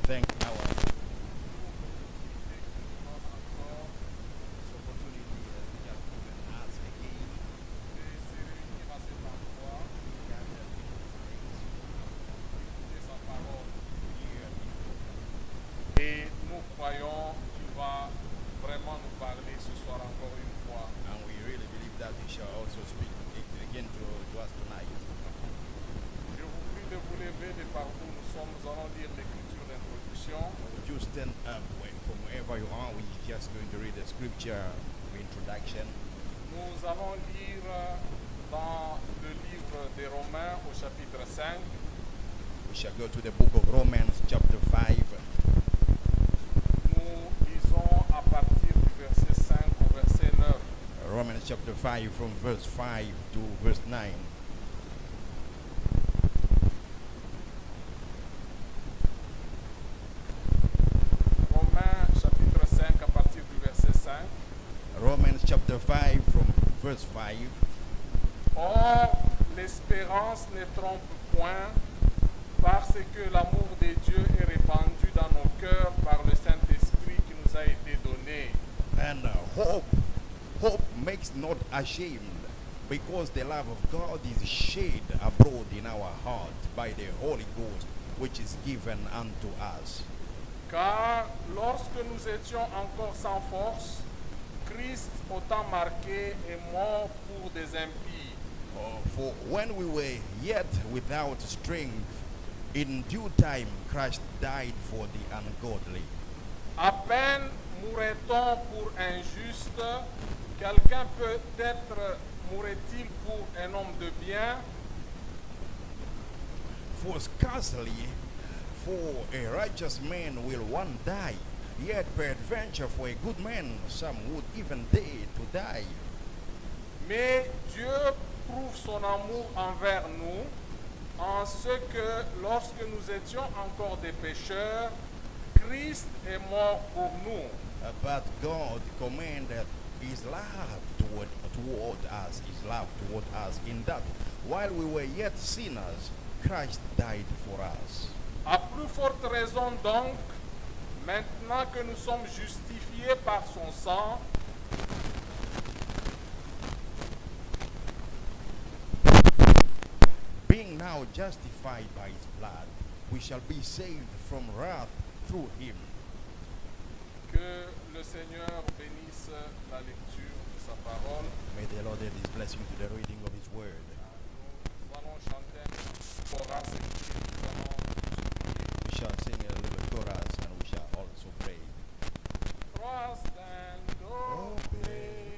thank our opportunity that has given us again gather in this place here in Et nous croyons que tu vas vraiment nous parler ce soir encore une fois. and we really believe that He shall also speak again to us tonight. Je vous prie de vous lever de partout où nous sommes. Nous allons lire l'écriture d'introduction. Would you stand up from wherever you are? We're just going to read the scripture introduction. Nous allons lire dans le livre des Romains au chapitre 5. We shall go to the book of Romans, chapter 5. Nous lisons à partir du verset 5 au verset 9. Romans chapter 5, from verse 5 to verse 9. Romains chapitre 5 à partir du verset 5. Romans chapter 5, from verse 5. Or, l'espérance ne trompe point, parce que l'amour de Dieu est répandu dans nos cœurs par le Saint-Esprit qui nous a été donné. And hope makes not ashamed, because the love of God is shed abroad in our heart by the Holy Ghost, which is given unto us. Car lorsque nous étions encore sans force, Christ, au temps marqué, est mort pour des impies. For when we were yet without strength, in due time Christ died for the ungodly. À peine mourrait-on pour un juste, quelqu'un peut-être mourrait-il pour un homme de bien. For scarcely for a righteous man will one die, yet peradventure for a good man some would even dare to die. Mais Dieu prouve son amour envers nous en ce que lorsque nous étions encore des pécheurs, Christ est mort pour nous. But God commanded his love toward us in that while we were yet sinners, Christ died for us. À plus forte raison donc, maintenant que nous sommes justifiés par son sang, Being now justified by his blood, we shall be saved from wrath through him. que le Seigneur bénisse la lecture de sa parole. May the Lord add his blessing to the reading of his word. Nous allons chanter un chorus et puis nous allons We shall sing a little chorus and we shall also pray. trust and obey.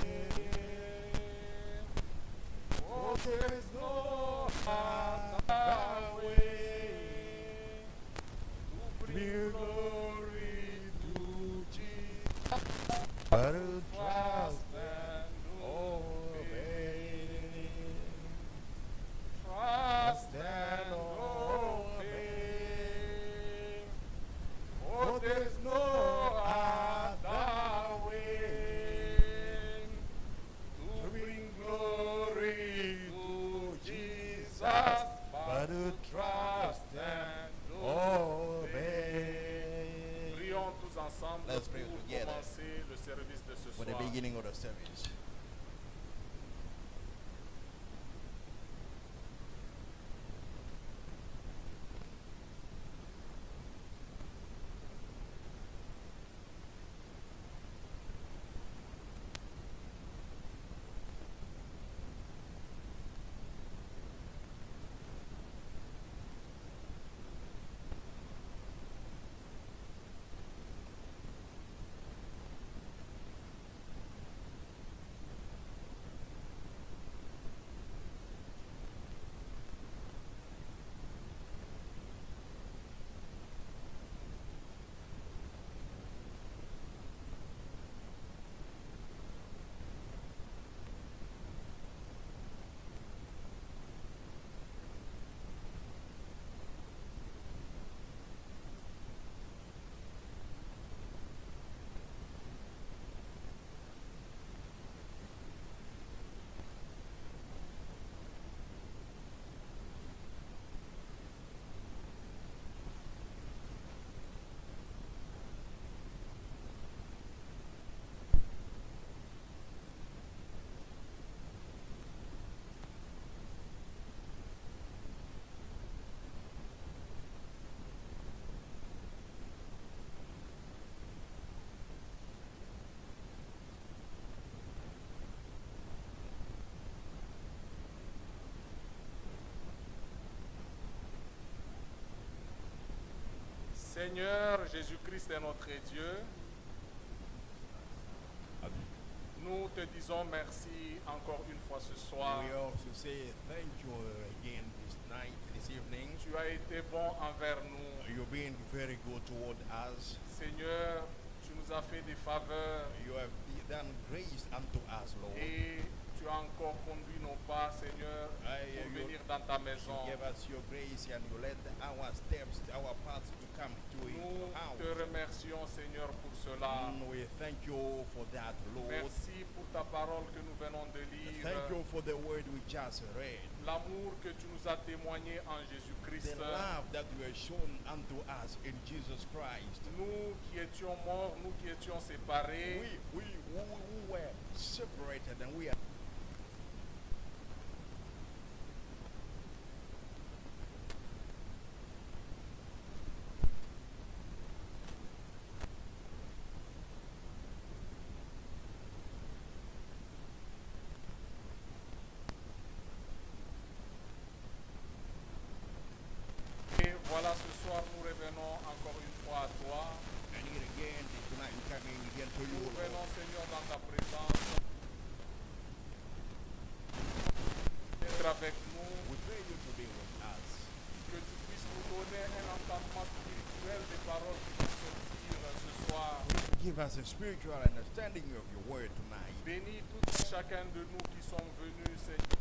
Oh, there is no other way to bring glory to Jesus. But Trust and obey. Trust and obey. For there is no other way to bring glory to Jesus, but to trust and obey. Prions tous ensemble Let's pray pour together. commencer le service de ce For the soir. beginning of the service. Seigneur, Jésus-Christ est notre Dieu. Nous te disons merci encore une fois ce soir. We also say thank you again this night, this evening. Tu as été bon envers nous. You've been very good toward us. Seigneur, tu nous as fait des faveurs You have done grace unto us, Lord. et tu as encore conduit nos pas, Seigneur, pour venir dans ta maison. You gave us your grace and you led our steps, our paths to come to Nous your house. te remercions, Seigneur, pour cela. We thank you for that, Lord. Merci pour ta parole que nous venons de lire. Thank you for the word we just read. L'amour que tu nous as témoigné en Jésus-Christ. The love that you have shown unto us in Jesus Christ. Nous qui étions morts, nous qui étions séparés, We who were separated and we are et voilà, ce soir, nous revenons encore une fois à toi. and here again tonight we coming again to you, Nous Lord. venons, Seigneur, dans ta présence. Être avec nous, We pray you to be with us. que tu puisses nous donner un entendement spirituel des paroles qui vont sortir ce soir. Give us a spiritual understanding of your word tonight. Bénis tout un chacun de nous qui sont venus, Seigneur.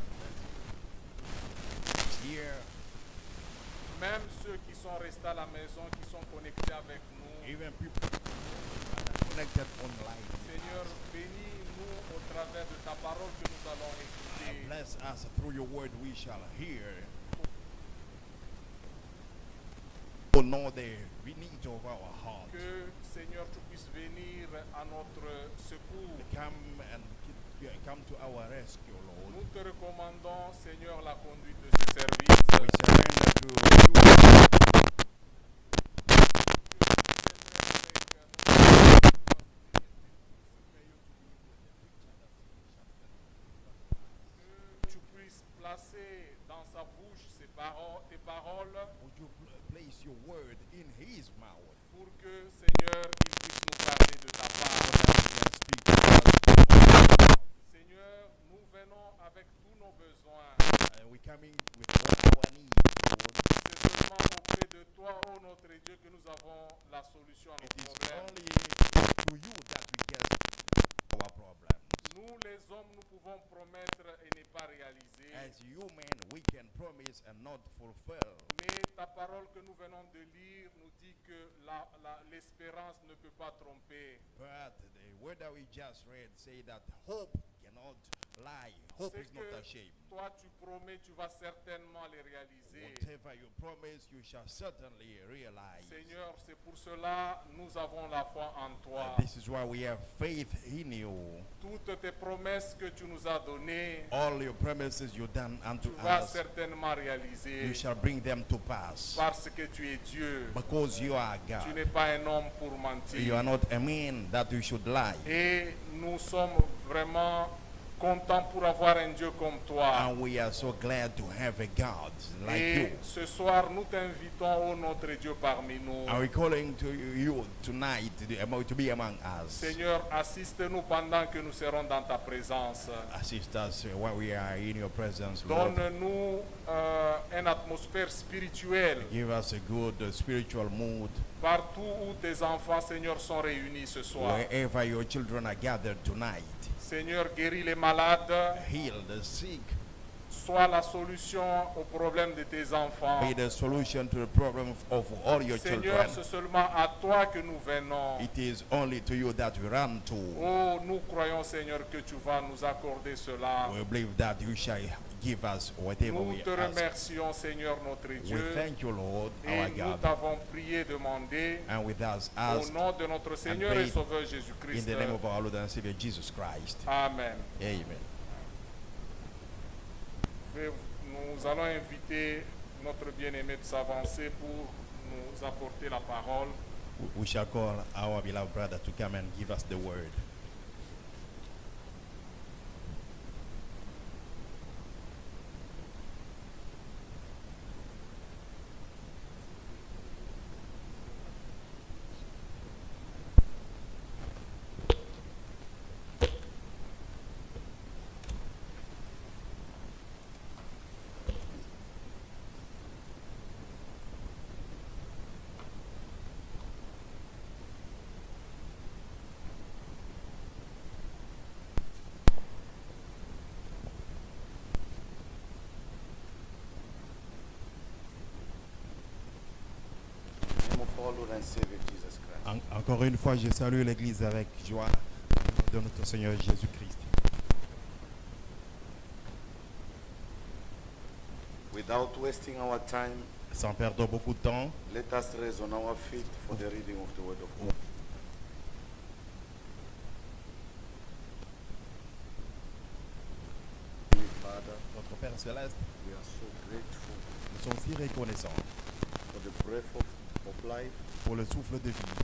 Here, Même ceux qui sont restés à la maison, qui sont connectés avec nous. even people that are connected online. Seigneur, bénis-nous au travers de ta parole que nous allons écouter. Bless us through your word we shall hear. To know the needs of our heart. Que, Seigneur, tu puisses venir à notre secours. Come to our rescue, Lord. Nous te recommandons, Seigneur, la conduite de ce service. We surrender to you. Que tu puisses placer dans sa bouche tes paroles Would you place your word in his mouth? pour que, Seigneur, il puisse nous parler de ta part. Seigneur, nous venons avec tous nos besoins. We're coming with all our needs, Lord. C'est seulement auprès de toi, ô notre Dieu, que nous avons la solution à It nos is problèmes. only to you that we get our problems. Nous, les hommes, nous pouvons promettre et ne pas réaliser. As human, we can promise and not fulfill. Mais ta parole que nous venons de lire nous dit que l'espérance ne peut pas tromper. But the word that we just read say that hope cannot lie. Hope C'est is not que ashamed. toi tu promets, tu vas certainement les réaliser. Whatever you promise, you shall certainly realize. Seigneur, c'est pour cela nous avons la foi en toi. This is why we have faith in you. Toutes tes promesses que tu nous as données, All your promises you done unto tu vas us, certainement réaliser. you shall bring them to pass. Parce que tu es Dieu. Because you are Tu God. n'es pas un homme pour You mentir. are not a man that you should lie. Et nous sommes vraiment contents pour avoir un Dieu comme toi. And we are so glad to have a God like Et you. ce soir, nous t'invitons, ô notre Dieu, parmi nous. And we're calling to you tonight to be among us. Seigneur, assiste-nous pendant que nous serons dans ta présence. Assist us when we are in your presence, Lord. Donne-nous une atmosphère spirituelle Give us a good spiritual mood partout où tes enfants, Seigneur, sont réunis ce soir. wherever your children are gathered tonight. Seigneur, guéris les malades. Heal the sick. Sois la solution aux problèmes de tes enfants. Be the solution to the problem of all your Seigneur, children. c'est seulement à toi que nous venons. It is only to you that we run to. Oh, nous croyons, Seigneur, que tu vas nous accorder cela. We believe that you shall give us whatever Nous we te ask. remercions, Seigneur, notre We Dieu. thank you, Lord, Et our nous God. t'avons prié, demandé, And with us, au ask nom de notre Seigneur et prayed Sauveur in Jésus-Christ. the name of our Lord and Savior Jesus Christ. Amen. Amen. Nous allons inviter notre bien-aimé de s'avancer pour nous apporter la parole. We shall call our beloved brother to come and give us the word. our Lord and Savior Jesus Christ. Encore une fois, je salue l'Église avec joie de notre Seigneur Jésus-Christ. Without wasting our time, Sans perdre beaucoup de temps, let us raise on our feet for the reading of the Word of God. Father, notre Père Céleste, we are so grateful nous sommes si reconnaissants for the breath of life, pour le souffle de vie,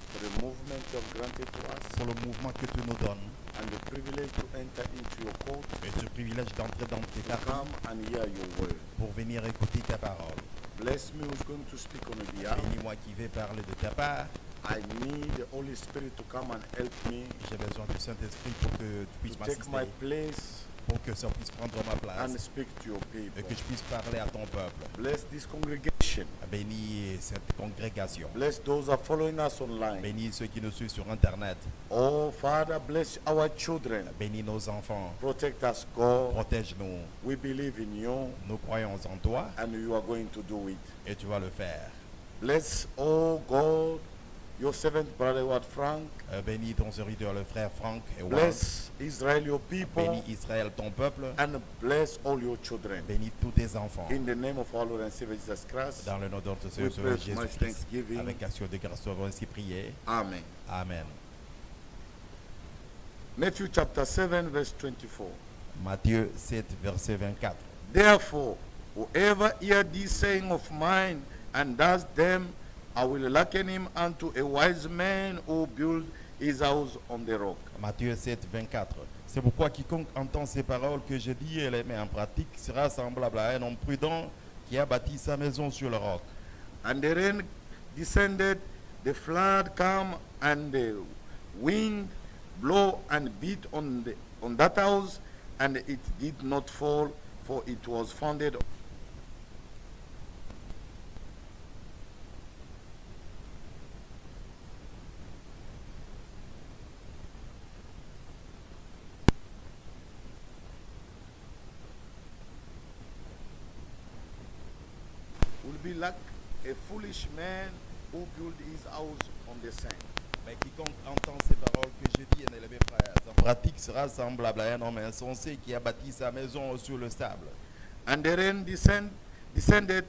for the movement you have granted to us, pour le mouvement que tu nous donnes and the privilege to enter into your court, et ce privilège d'entrer dans tes to jardins come and hear your word. pour venir écouter ta parole. Bless me who's going to speak on your behalf. Bénis-moi qui vais parler de ta part. I need the Holy Spirit to come and help me J'ai besoin du Saint-Esprit pour que tu puisses to take my m'assister, place pour que ça puisse prendre ma and place speak to your et people. que je puisse parler à ton peuple. Bless this congregation. Bénis cette congrégation. Bless those who are following us online. Bénis ceux qui nous suivent sur Internet. Oh, Father, bless our children. Bénis nos enfants. Protect us, God. Protège-nous. We believe in you, Nous croyons en toi and you are going to do it. et tu vas le faire. Bless, oh God, your servant, Brother Edward Frank. Bénis ton serviteur, le frère Franck et Ward. Bless Israel, your people, Bénis Israël, ton peuple. and bless all your children. Bénis tous tes enfants. In the name of our Lord and Savior Jesus Christ, Dans le nom de notre we Seigneur pray much Jésus-Christ. thanksgiving. Avec action de grâce, nous avons ainsi prié. Amen. Amen. Matthew chapter 7, verse 24. Matthieu 7, verset 24. Therefore, whoever hear this saying of mine and does them, I will liken him unto a wise man who built his house on the rock. Matthieu 7, 24. C'est pourquoi quiconque entend ces paroles que je dis et les met en pratique sera semblable à un homme prudent qui a bâti sa maison sur le roc. And the rain descended, the flood came, and the wind blow and beat on that house, and it did not fall, for it was founded. Will be like a foolish man who built his house on the sand. Mais quiconque entend ces paroles que je dis et ne les met pas en pratique sera semblable à un homme insensé qui a bâti sa maison sur le sable. And the rain descended,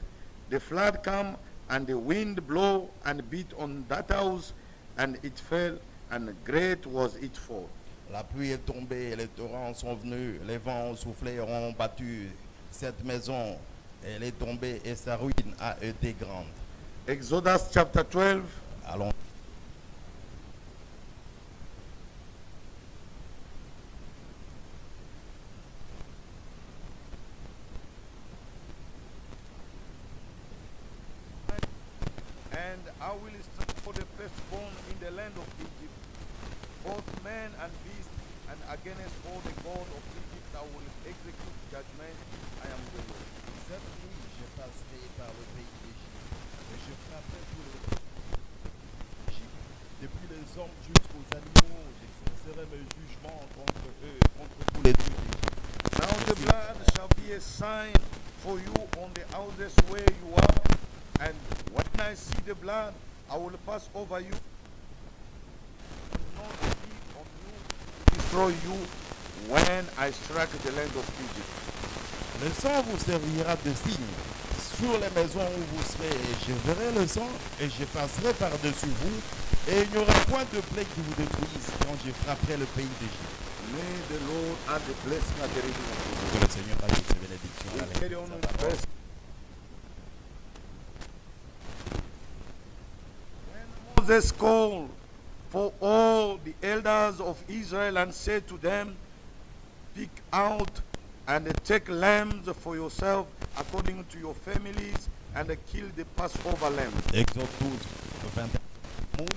the flood came, and the wind blew and beat on that house, and it fell, and great was its fall. La pluie est tombée, les torrents sont venus, les vents ont soufflé et ont battu cette maison. Elle est tombée et sa ruine a été grande. Exodus chapter 12, Allons. and I will strike for the firstborn in the land of Egypt, both man and beast, and against all the God of Egypt I will execute judgment. I am the Lord. Cette nuit, je passerai par le pays d'Égypte et je frapperai tous les Égypte. Depuis les hommes jusqu'aux animaux, j'exercerai mes jugements contre eux, contre tous les dieux d'Égypte. Now the blood shall be a sign for you on the houses where you are, and when I see the blood, I will pass over you, and not be on you, to destroy you when I strike the land of Egypt. Le sang vous servira de signe sur les maisons où vous serez. Et je verrai le sang et je passerai par-dessus vous. Et il n'y aura point de plaie qui vous détruise quand je frapperai le pays d'Égypte. May the Lord add the blessing at the reading of the Que le Seigneur ajoute ses bénédictions à word. la We carry lecture on de with sa parole. verse. When Moses called for all the elders of Israel and said to them, pick out and take lambs for yourself according to your families, and kill the Passover lamb. Exode 12, 21. Moïse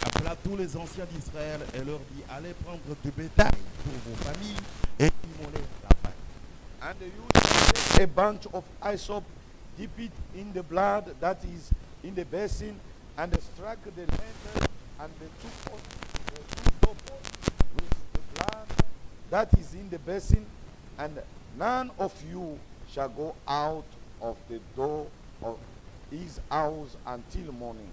appela tous les anciens d'Israël et leur dit, allez prendre du bétail pour vos familles et immoler la Pâque. And you shall take a bunch of hyssop, dip it in the blood that is in the basin, and strike the lantern and the two doorposts with the blood that is in the basin, and none of you shall go out of the door of his house until morning.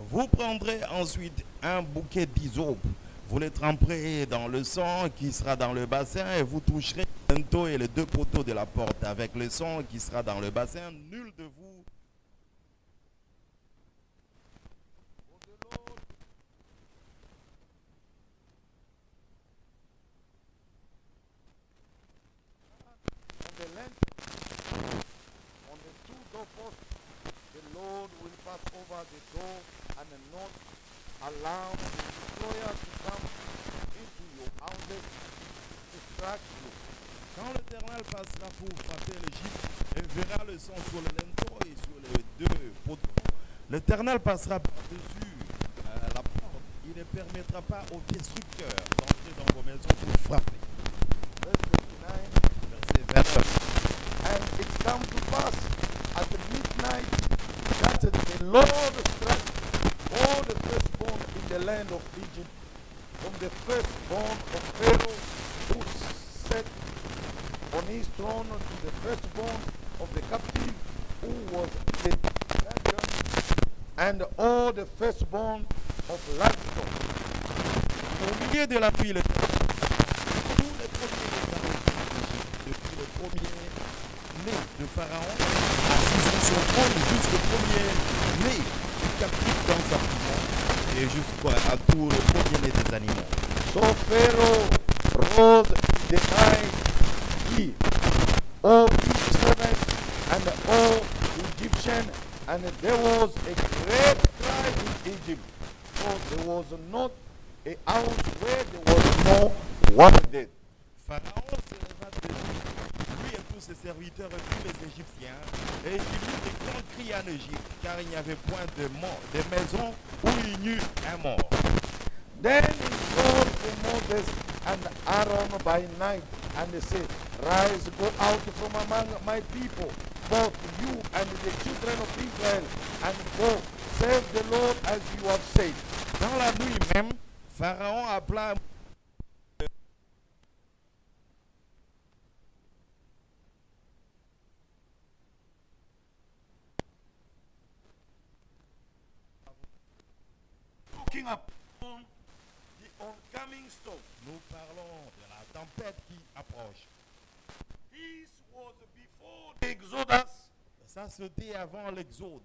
Vous prendrez ensuite un bouquet d'hysope. Vous les tremperez dans le sang qui sera dans le bassin et vous toucherez le linteau et les 2 poteaux de la porte avec le sang qui sera dans le bassin. Nul de vous On the land, on the 2 doorposts, the Lord will pass over the door and not allow the destroyer to come into your houses to strike you. Quand l'Éternel passera pour frapper l'Égypte et verra le sang sur le linteau et sur les 2 poteaux, l'Éternel passera par-dessus la porte. Il ne permettra pas aux destructeurs d'entrer dans vos maisons pour frapper. Verse 29. Verset 29. And it come to pass at midnight that the Lord struck all the firstborn in the land of Egypt, from the firstborn of Pharaoh who sat on his throne to the firstborn of the captive who was the dragon, and all the firstborn of livestock. Au milieu de la nuit, tous les premiers depuis le premier-né de Pharaon, assis sur son trône, jusqu'au premier-né captif dans sa prison, et jusqu'à tout le premier-né des animaux. So Pharaoh rose in the night, he, all his servants, and all Egyptians, and there was a great cry in Egypt, for there was not a house where there was no one dead. Pharaon se leva de nuit, lui et tous ses serviteurs et tous les Égyptiens, et il eut de grands cris en Égypte, car il n'y avait point de maison où il n'y eut un mort. Then he called to Moses and Aaron by night, and he said, Rise, go out from among my people, both you and the children of Israel, and go, serve the Lord as you have said. Dans la nuit même, Pharaon appela Looking upon the oncoming storm. Nous parlons de la tempête qui approche. This was before the Exodus. Ça c'était avant l'Exode.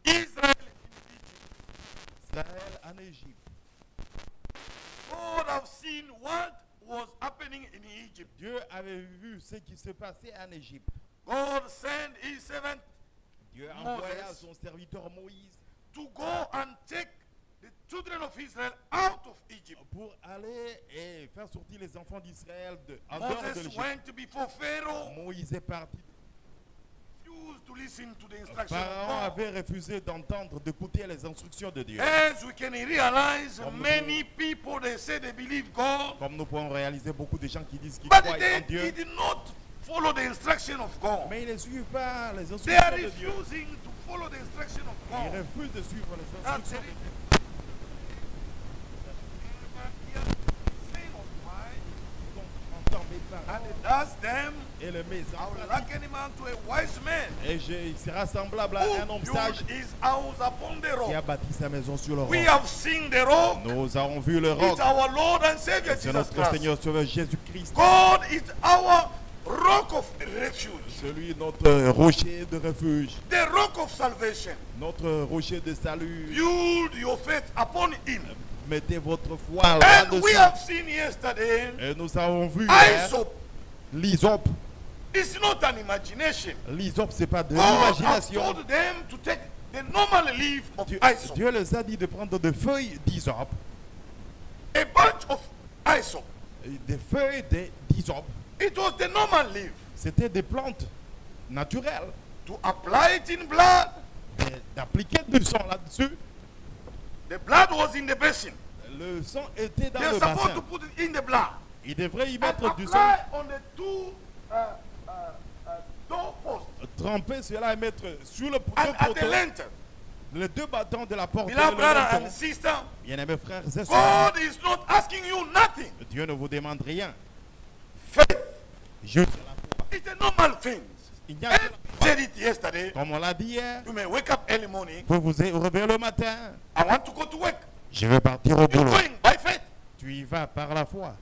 Israel in Egypt. Israël en Égypte. God have seen what was happening in Egypt. Dieu avait vu ce qui se passait en Égypte. God sent his servant Dieu envoya Moses son serviteur Moïse to go and take the children of Israel out of Egypt. pour aller et faire sortir les enfants d'Israël en dehors de Moses l'Égypte. went before Pharaoh, Moïse est parti. refused to listen to the instructions Pharaon of God. avait refusé d'entendre, d'écouter les instructions de Dieu. As we can realize, Comme many people they say they believe God, Comme nous pouvons réaliser beaucoup de gens qui disent qu'ils but croient they en Dieu, did not follow the instruction of God. mais ils ne suivent pas les They are instructions de Dieu. refusing to follow the instruction of Ils God. refusent de suivre les That's instructions it. de Dieu. Donc, entends mes And paroles it does them, et le mets I en will pratique. liken him unto a wise man Et il sera semblable à un who homme built sage his house upon the qui a rock. bâti sa maison sur le We roc. have seen the rock. Nous avons vu le roc. It's our Lord and Savior C'est Jesus notre Christ. Seigneur Sauveur Jésus-Christ. God is our rock of refuge, Celui, notre rocher de refuge, the rock of salvation. notre rocher de salut. Build your faith upon him. Mettez votre foi And we là-dessus. have seen yesterday, Et nous avons vu hier, hyssop l'hysope. is not an imagination. L'hysope, c'est pas de God has l'imagination. told them to take the normal leaf of Dieu, hyssop, Dieu les a dit de prendre des feuilles d'hysope, a bunch of hyssop. des feuilles d'hysope. It was the normal leaf. C'était des plantes naturelles. To apply it in blood, D'appliquer du sang là-dessus. the blood was in the basin. Le sang était dans They're le supposed bassin. to put it in the blood Il devrait y and mettre du sang. apply on the two doorposts Tremper cela et mettre sur le and deux at the poteaux, lintel. les 2 bâtons de la porte. Beloved et le brother linteau. and sister, Bien-aimés frères et sœurs, God is not asking you nothing. Dieu ne vous demande rien. Faith Juste la foi. is a normal thing. Il n'y a que la foi. Said it yesterday. Comme on l'a dit hier, You may wake up early morning. vous vous réveillez le matin. I want to go to work. Je vais partir au You're boulot. going by faith. Tu y vas par la foi.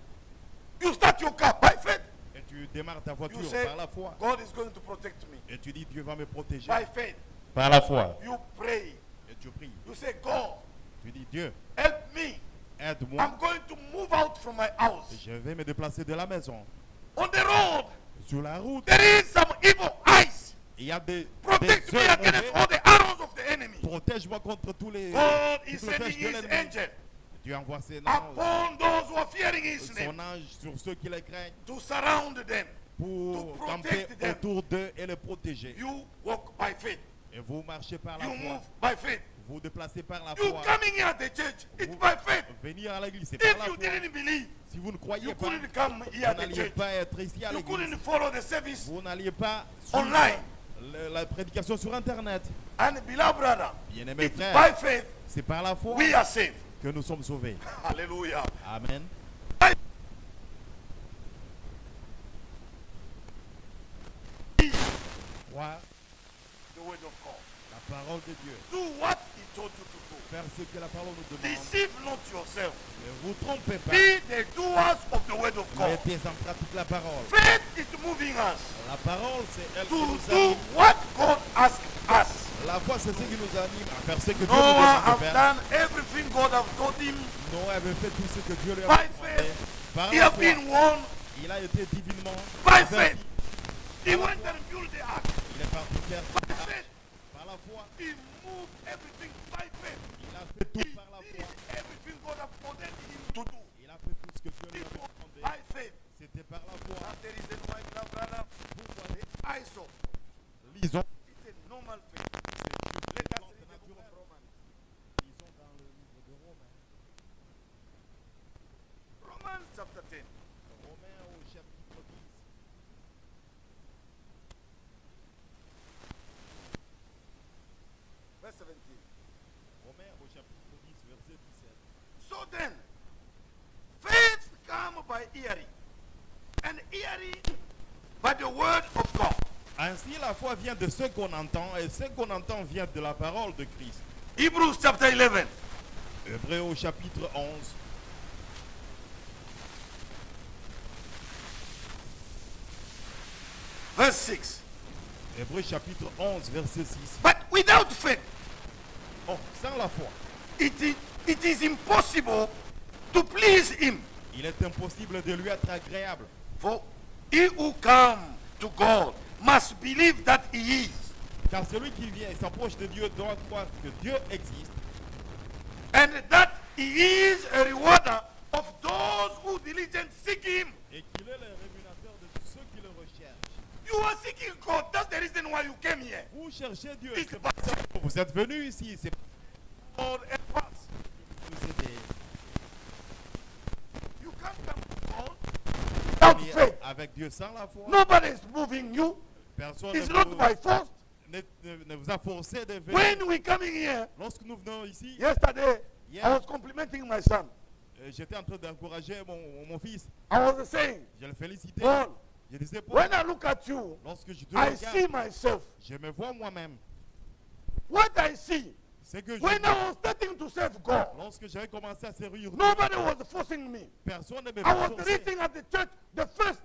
You start your car by faith. Et tu démarres ta You voiture say, par la foi. God is going to protect me. Et tu dis, Dieu va me protéger. By faith. Par la foi. You pray. Et tu pries. You say, God, Tu dis, Dieu, help me. aide-moi. I'm going to move out from my house. Je vais me déplacer de la maison. On the road, Sur la route, there is some evil eyes. il y a des Protect me yeux against all mauvais. the arrows of the enemy. Protège-moi contre tous les God is toutes les flèches sending de his l'ennemi. angel Dieu envoie ses anges, upon those who are fearing his son name ange sur ceux qui les craignent to surround them. pour To camper protect them. autour d'eux et les protéger. You walk by faith. Et vous marchez par la You foi. move by faith. Vous vous déplacez par la You foi. coming here at the church, it's by faith. Venir à l'église, c'est par If la you foi. didn't believe, Si vous ne croyez you pas, couldn't come here vous at the n'alliez church. pas être ici à You l'église. couldn't follow the service Vous n'alliez pas suivre online. la prédication sur Internet. And beloved brother, Bien-aimés it's frères, by faith c'est par la foi we are saved. que nous sommes sauvés. Hallelujah. Amen. Croire The word of God. la parole de Dieu. Do what he told you to do. Faire ce que la parole nous demande. Deceive not yourself. Ne vous trompez pas. Be the doers of the word of God. Mettez en pratique la parole. Faith is moving us La parole, c'est elle qui to nous do anime. what God asks us. La foi, c'est ce qui nous anime à faire ce que Dieu nous Noah demande de have faire. done everything God have told him. Noé avait fait tout ce que Dieu lui a By demandé. faith, Par he la have foi, been warned. il a été divinement By averti. faith, he went and built the ark. Il est parti faire By faith, par la foi. he moved everything by faith. Il a fait He tout par la did foi. everything God have ordered him to do. Il a fait tout ce que Dieu lui It avait was demandé. by faith. C'était par la foi. And there is a why, brother, Pourquoi the eyes of lisons, it's a normal faith. Let us read the book of Romans. lisons dans le livre de Romains. Romans chapter 10. Romains au chapitre 10. Verse 17. Romains au chapitre 10, verset 17. So then, faith come by hearing, and hearing by the word of God. Ainsi, la foi vient de ce qu'on entend, et ce qu'on entend vient de la parole de Christ. Hebrews chapter 11. Hébreux au chapitre 11. Verse 6. Hébreux chapitre 11, verset 6. But without faith, Oh, sans la foi, it is impossible to please him. il est impossible de lui être agréable. For he who come to God must believe that he is, Car celui qui vient et s'approche de Dieu doit croire que Dieu existe and that he is a rewarder of those who diligently seek him. et qu'il est le rémunérateur de tous ceux qui le recherchent. You are seeking God. That's the reason why you came here. Vous cherchez Dieu. It's C'est pour ça que vous êtes venus ici. C'est God help us. pour nous aider. You can't come to God without Venir faith. avec Dieu sans la foi. Nobody is moving you. Personne It's ne not vous, by force. ne vous a forcé de venir. When we coming here, Lorsque nous venons ici, yesterday, Yeah. I was complimenting my son. j'étais en train d'encourager mon fils. I was saying, Je le félicitais. Paul, Je disais, Paul, when I look at you, lorsque je te I regarde, see myself. je me vois moi-même. What I see, C'est que je when I was starting to serve God, lorsque j'avais commencé à servir Dieu, nobody was forcing me. personne ne me I was forçait. reading at the church the first,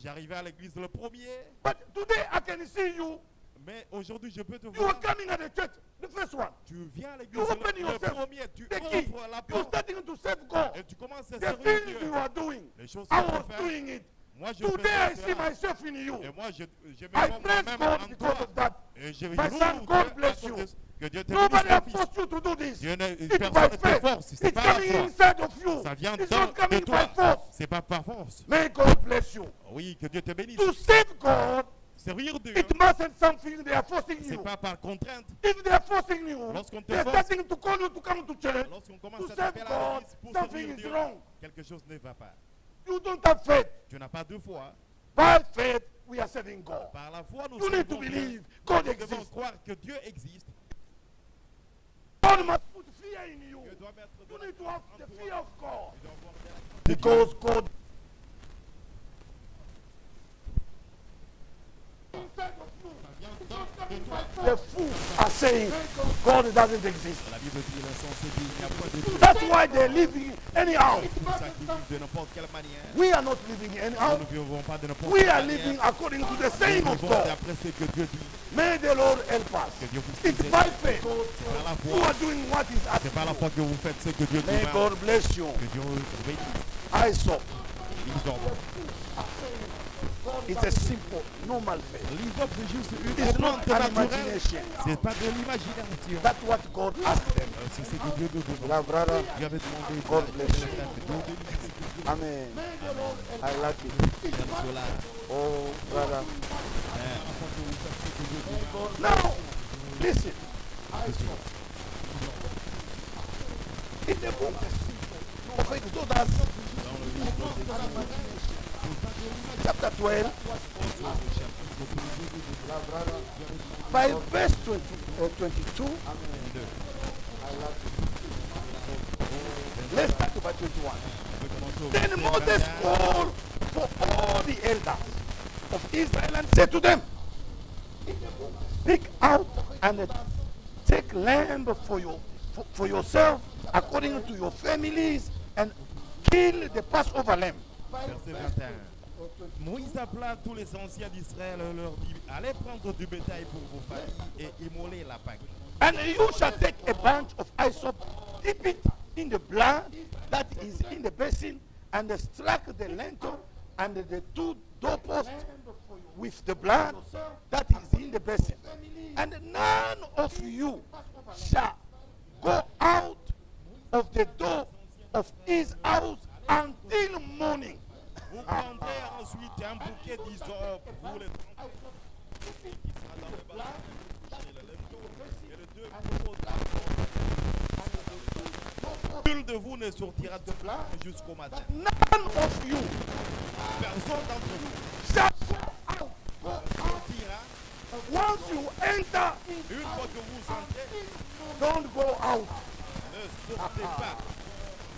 J'arrivais à l'église le premier, but today I can see you. mais aujourd'hui je peux te You are voir. coming at the church, the first one. Tu viens à l'église You open le yourself. premier, tu The key. ouvres la You're porte starting to serve God. et tu commences à The servir things Dieu. you are doing, Les choses I que tu was fais, doing it. moi je Today I fais see cela. myself in you. Et moi je me I vois praise moi-même God en because toi. of that. Et je My loue son, Dieu God à bless cause you. de- que Dieu te Nobody bénisse, has mon fils. forced you to do this. Dieu ne, It's personne by ne te faith. force, c'est It's pas la coming foi. inside of you. Ça vient It's not de coming by toi. force. C'est pas par force. May God bless you. Oui, que Dieu te bénisse. To save God, Servir Dieu, it mustn't something they are forcing c'est you. pas par contrainte. If they are forcing you, Lorsqu'on te they are force, starting to call you to come to church. lorsqu'on commence To à serve t'appeler à God, l'église pour something servir is Dieu, wrong. quelque chose ne va pas. You don't have faith. Tu n'as pas deux foi. By faith, we are serving God. Par la foi, nous You need to servons Dieu. believe God Nous devons exists. croire que Dieu existe. God must put fear in you. Dieu doit mettre de You la need to crainte have en the toi. fear of God. Tu dois avoir de la crainte de Dieu. Because God inside of The fools are saying God doesn't exist. La Bible dit, l'insensé dit, il n'y a point de Dieu. That's why they're living anyhow. C'est pour ça qu'ils vivent de n'importe quelle manière. We are not living anyhow. Nous ne vivons pas de n'importe We quelle are manière. living according to the Nous saying of vivons God. d'après ce que Dieu dit. May the Lord help us. Que Dieu vous It's aide. by faith. C'est par la You foi. are doing what is C'est par la asked. foi que vous faites ce que Dieu May demande. God bless you. Que Dieu vous bénisse. I saw. L'hysope. It's a simple, normal faith. L'hysope, c'est juste une It's not plante an naturelle. imagination. C'est pas de l'imagination. That's what God asked them. C'est ce que Dieu nous demande. La brother, Dieu avait demandé. God bless you. Dieu bénisse. Amen. I like it. J'aime cela. Oh, brother. Afin que vous fassiez ce que Dieu demande. Now, listen. In the book of Exodus, chapter 12, by verse 22, let's start to by 21. Then Moses called for all the elders of Israel and said to them, pick out and take lamb for yourself according to your families and kill the Passover lamb. Verset 21. Moïse appela tous les anciens d'Israël et leur dit, allez prendre du bétail pour vos familles et immoler la Pâque. And you shall take a bunch of hyssop, dip it in the blood that is in the basin, and strike the lintel and the two doorposts with the blood that is in the basin. And none of you shall go out of the door of his house until morning. Vous prendrez ensuite un bouquet d'hysope, vous les trempez, qui sera dans le bassin, et le linteau, et les deux couteaux Nul de vous ne sortira de là jusqu'au matin. None of you Personne d'entre vous shall go out. sortira. Once you enter, Une fois que vous entrez, don't go out. ne sortez pas.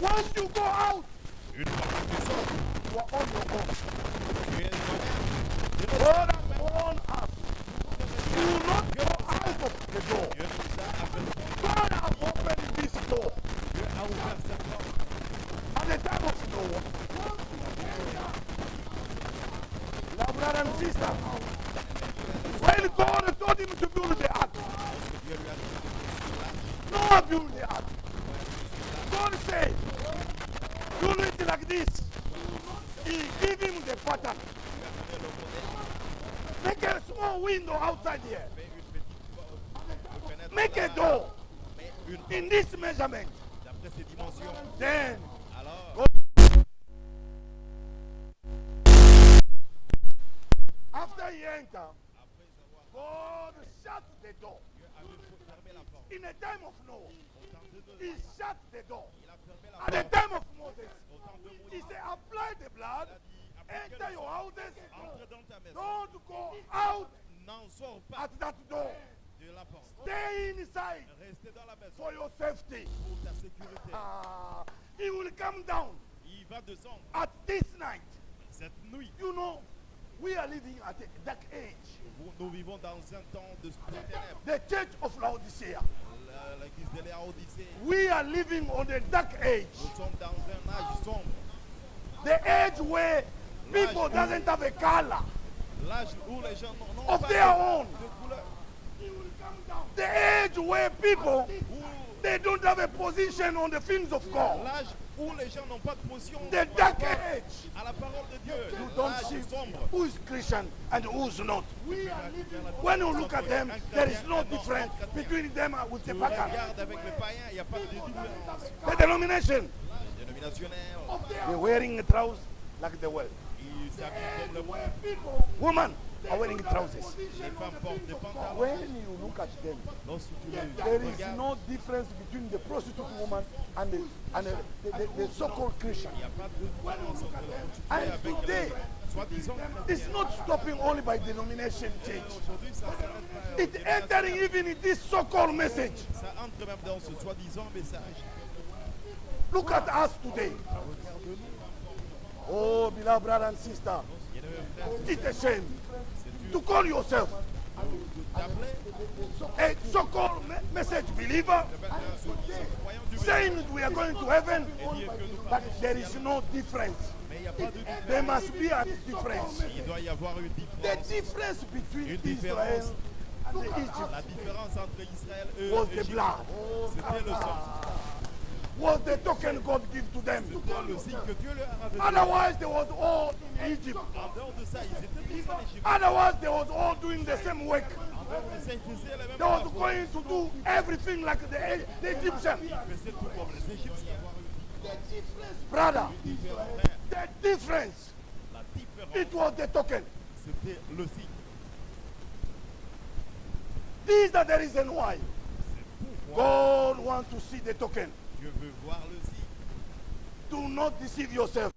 Once you go out, Une fois que tu sors, you are on your own. tu es toi-même. God has warned us. Do not go out of the door. Dieu nous a appelés. God has opened this door Dieu a ouvert cette porte. at the time of Noah. Now, brother and sister, when God told him to build the ark, Dieu lui a dit de construire l'arche. Noah built the ark. God said, do it like this. He gave him the pattern. Make a small window outside here. Fais une petite porte, une fenêtre Make a là-bas. door Mais une porte in this measurement. d'après ses dimensions. Then Alors, after he entered, après avoir God shut the door. Dieu avait fermé la porte. In the time of Noah, Au temps de Noé, he shut the door. il a fermé la At the porte. time of Moses, Au temps de he Moïse, said, apply the blood, il a dit, appliquez enter le your sang, houses, entre dans ta maison. don't go out N'en sors pas at that door. de la porte. Stay inside Restez dans la maison for your safety. pour ta sécurité. He will come down Il va descendre at this night. cette nuit. You know, we are living at a dark age. Nous vivons dans un temps de ténèbres. The church of Laodicea. L'église de Laodicée. We are living on the dark age. Nous sommes dans un âge sombre. The age where people doesn't have a color L'âge où les gens n'ont of pas their own. de couleur. The age where people Où they don't have a position on the things of God. l'âge où les gens n'ont pas de position The par dark rapport age. à la parole de Dieu. You don't see L'âge sombre. who is Christian and who is not. When you look at them, there is no difference between them and with the Tu pagan. regardes avec les païens, il n'y a pas de différence. The denomination, Dénominationnel, they're wearing trousers like the world. ils s'habillent comme le monde. Women are wearing trousers. Les femmes portent des pantalons. When you look at them, Lorsque tu les there is regardes, no difference between the prostitute woman and the so-called Christian. il n'y a pas de différence entre le prostitué And avec today, les soi-disant it's chrétiens. not stopping only by denomination change. Aujourd'hui, ça s'arrête pas. It's entering even in this so-called message. Ça entre même dans ce soi-disant message. Look at us today. Oh, beloved brother and sister, Bien-aimés frères, it's a shame c'est to dur call yourself d'appeler a so-called message believer, croyants du saying that we are going to heaven, but there is no difference. mais il n'y a pas de There différence. must be a difference. Il doit y avoir une The différence. difference between Une Israel différence. and Egypt La différence entre Israël et was the Égypte, blood, c'était le sang. was the token God gave to them. C'était le signe que Dieu leur avait donné. Otherwise, they was all in Egypt. En dehors de ça, ils étaient tous en Égypte. Otherwise, they was all doing the same work. En dehors de ça, ils faisaient les mêmes They was travaux. going to do everything like the Egyptians. Ils faisaient tout comme les Égyptiens. Brother, Frère, the difference, la différence, it was the token. c'était le signe. This is the reason why C'est pourquoi God wants to see the token. Dieu veut voir le signe. Do not deceive yourself.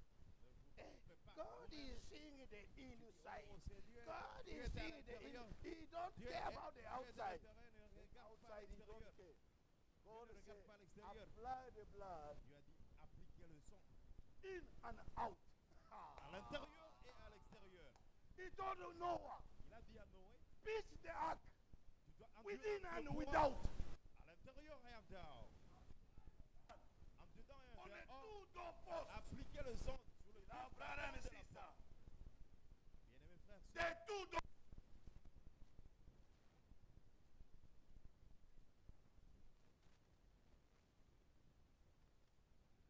God is seeing the inside. God is seeing the inside. He don't care about the outside. Outside, he don't care. God said, apply the blood Dieu a dit appliquez le sang in and out. à l'intérieur et à l'extérieur. He told Noah, Il a dit à Noé, pitch the ark tu dois within endurer and le without. courant à l'intérieur et en dehors. En dedans et en On the dehors. two doorposts. Appliquez le sang sur le Now, brother and sister, bien-aimés frères. the two doorposts.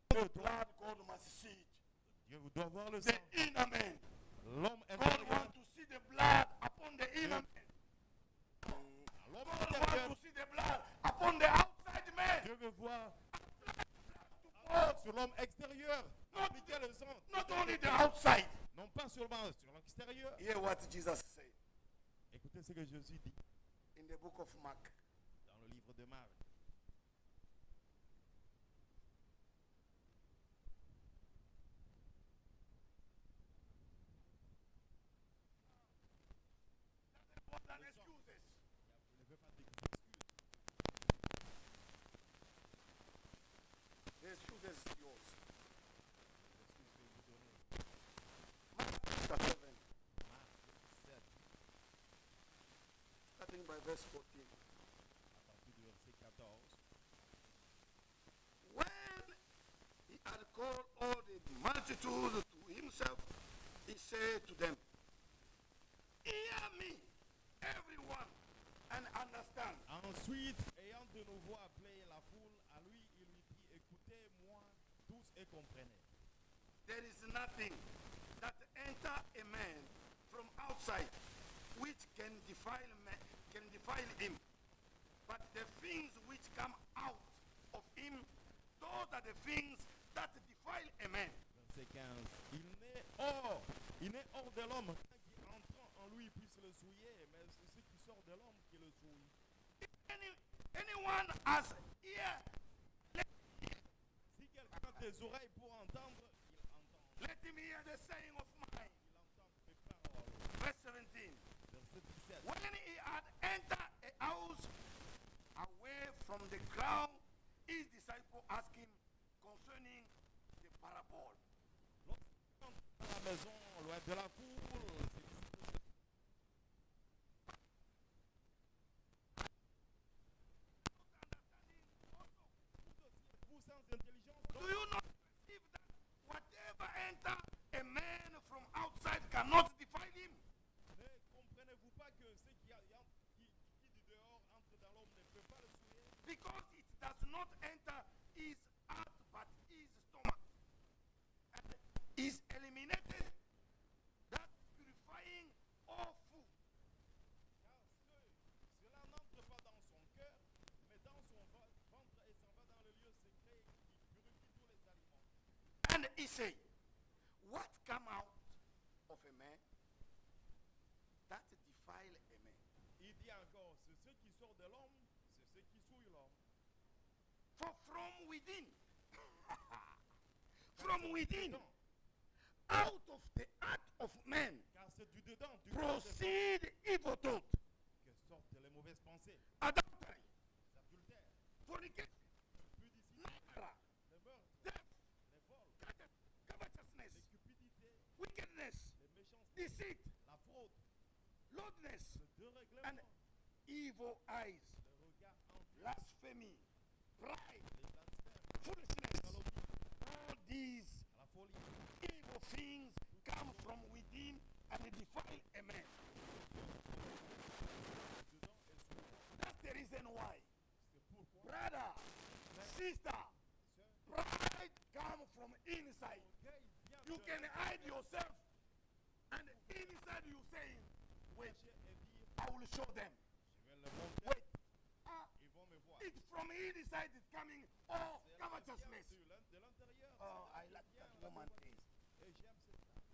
The blood God must see it. Dieu vous doit voir le The sang. inner man. L'homme God intérieur. wants to see the blood upon the inner man. L'homme God wants intérieur. to see the blood upon the outside man. Dieu veut voir sur l'homme extérieur. Appliquez le sang. Not only the outside. Non pas seulement sur l'extérieur. Hear what Jesus said Écoutez ce que Jésus dit in the book of Mark. dans le livre de Marc. More than excuses. Il ne veut pas d'excuses. The excuses is yours. L'excuse que vous donnez. Mark chapter 7, Marc 7, starting by verse 14. à partir du verset 14. When he had called all the multitude to himself, he said to them, hear me, everyone, and understand. Ensuite, ayant de nouveau appelé la foule à lui, il lui dit, écoutez-moi tous et comprenez. There is nothing that enter a man from outside which can defile him. But the things which come out of him, those are the things that defile a man. Verset 15. Il n'est hors de l'homme qui entrant en lui puisse le souiller, mais c'est ce qui sort de l'homme qui le souille. If anyone has ear, Si quelqu'un a des oreilles pour entendre, il entend. let him hear the saying of mine. Il entend mes paroles. Verse 17. Verset 17. When he had entered a house away from the crowd, his disciples asked him concerning the parable. Lorsqu'il entre dans la maison, loin de la foule, ses disciples vous sans intelligence, Do you not perceive that whatever enter a man from outside cannot defile him? ne comprenez-vous pas que ce qui du dehors entre dans l'homme ne peut pas le souiller? Because it does not enter his heart but his stomach. And is eliminated that purifying all food. Car cela n'entre pas dans son cœur, mais dans son ventre et s'en va dans le lieu secret qui purifie tous les aliments. And he said, what come out of a man that defile a man? Il dit encore, c'est ce qui sort de l'homme, c'est ce qui souille l'homme. For from within, from within, Dedans, out of the heart of man, car c'est du dedans, du cœur des hommes proceed evil thought, que sortent les mauvaises pensées, adultery, les adultères, fornication, l'impudicité, murder, les meurtres, theft, les vols, covetousness, les cupidités, wickedness, les méchancetés, deceit, la fraude, lewdness, Ces deux règlements, and evil eyes, le regard envieux, blasphemy, pride, les blasphèmes, foolishness. calomnie, All these la folie, evil things come from within and defile a man. dedans et souvent. That's the reason why, C'est pourquoi, brother, sister, sœur, pride comes from inside. orgueil vient You de can hide yourself, and inside you saying, wait, cacher et dire, I will show them. je vais le montrer, Wait, ils vont me voir. it's from inside it's coming. Oh, C'est covetousness. de l'intérieur. Oh, c'est I là like qui that vient, woman is. Et j'aime cette femme.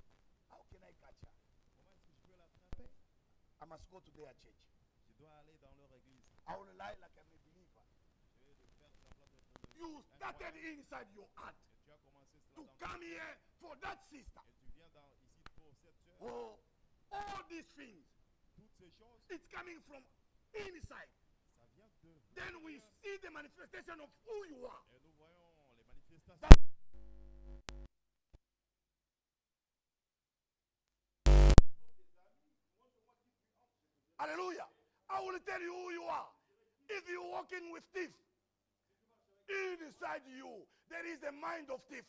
How can I catch her? Comment est-ce que je peux l'attraper? I must go to their church. Je dois aller dans leur église. I will lie like I'm a believer. Je vais faire semblant d'être You started inside your heart Et tu as commencé cela to dans come here for that sister. Et tu viens ici pour cette sœur. Oh, all these things, Toutes ces choses, it's coming from inside. ça vient de. Then we see the manifestation of who you are. Et nous voyons les manifestations. Hallelujah. I will tell you who you are. If you're walking with thief, inside you, there is a mind of thief.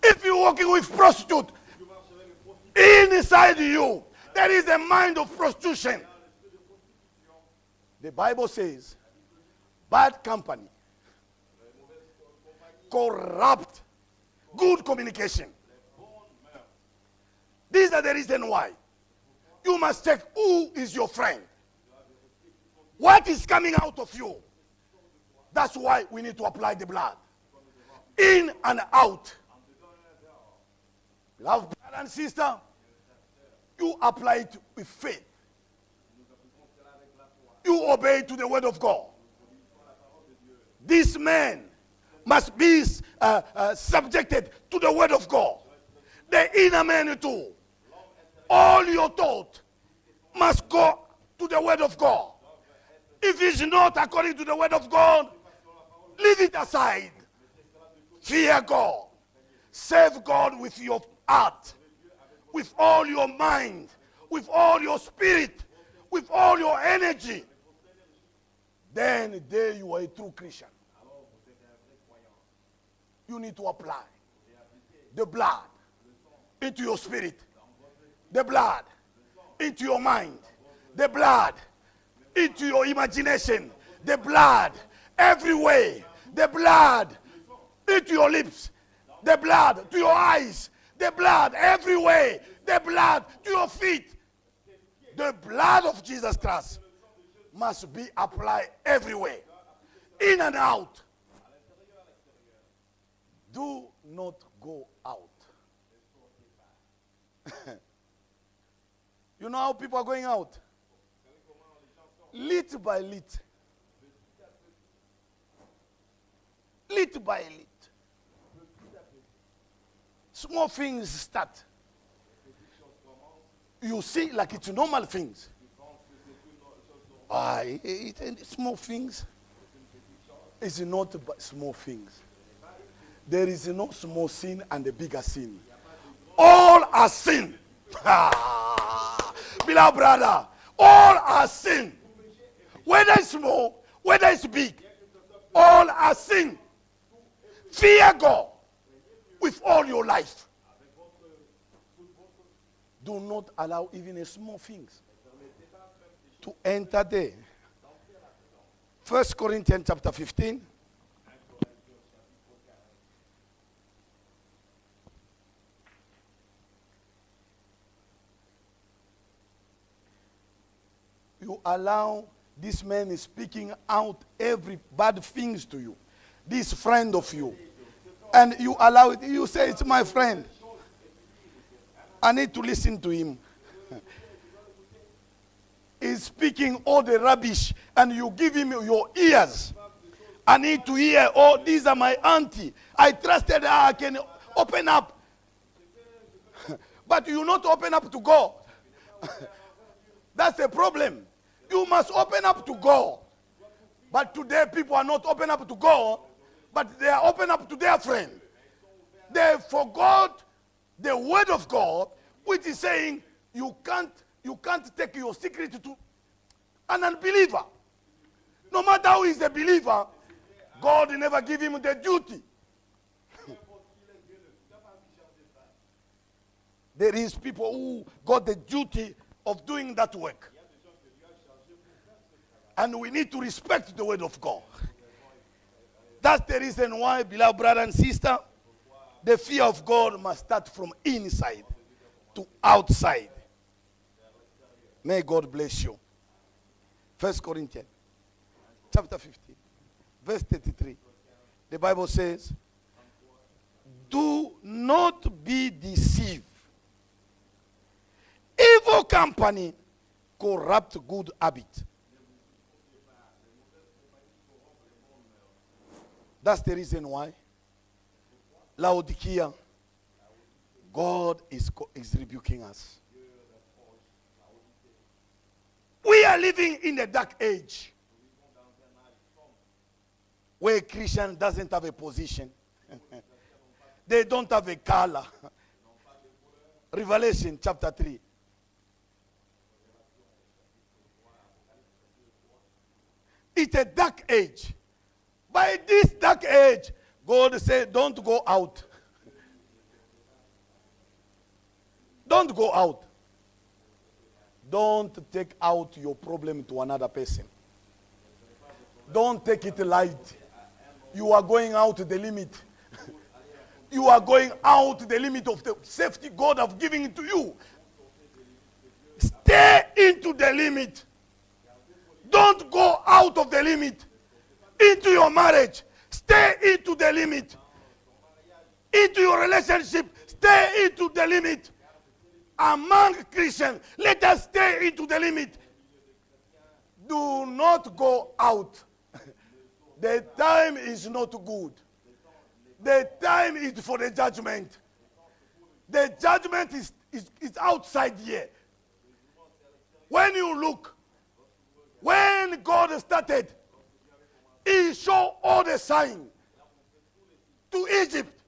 If you're walking with prostitute, inside you, there is a mind of prostitution. The Bible says, bad company corrupt good communication. These are the reason why you must check who is your friend. What is coming out of you? That's why we need to apply the blood. In and out. Beloved brother and sister, you apply it with faith. You obey to the word of God. This man must be subjected to the word of God. The inner man too. All your thought must go to the word of God. If it's not according to the word of God, leave it aside. Fear God. Serve God with your heart, with all your mind, with all your spirit, with all your energy. Then there you are a true Christian. You need to apply the blood into your spirit, the blood into your mind, the blood into your imagination, the blood everywhere, the blood into your lips, the blood to your eyes, the blood everywhere, the blood to your feet. The blood of Jesus Christ must be applied everywhere, in and out. Do not go out. You know how people are going out? Little by little. Little by little. Small things start. You see like it's normal things. Small things is not small things. There is no small sin and a bigger sin. All are sin. Beloved brother, all are sin. Whether it's small, whether it's big, all are sin. Fear God with all your life. Do not allow even a small things to enter there. 1 Corinthians chapter 15. You allow this man is speaking out every bad things to you. This friend of you. And you allow it. You say, it's my friend. I need to listen to him. He's speaking all the rubbish and you give him your ears. I need to hear, oh, these are my auntie. I trusted her, I can open up. But you not open up to God. That's the problem. You must open up to God. But today people are not open up to God, but they are open up to their friend. They forgot the word of God, which is saying you can't take your secret to an unbeliever. No matter who is a believer, God never give him the duty. There is people who got the duty of doing that work. And we need to respect the word of God. That's the reason why, beloved brother and sister, the fear of God must start from inside to outside. May God bless you. 1 Corinthians chapter 15, verse 33. The Bible says, do not be deceived. Evil company corrupt good habit. That's the reason why Laodicea, God is rebuking us. We are living in a dark age where a Christian doesn't have a position. They don't have a color. Revelation chapter 3. It's a dark age. By this dark age, God said, don't go out. Don't go out. Don't take out your problem to another person. Don't take it light. You are going out the limit. You are going out the limit of the safety God has given to you. Stay into the limit. Don't go out of the limit. Into your marriage, stay into the limit. Into your relationship, stay into the limit. Among Christians, let us stay into the limit. Do not go out. The time is not good. The time is for the judgment. The judgment is outside here. When you look, when God started, He showed all the signs to Egypt.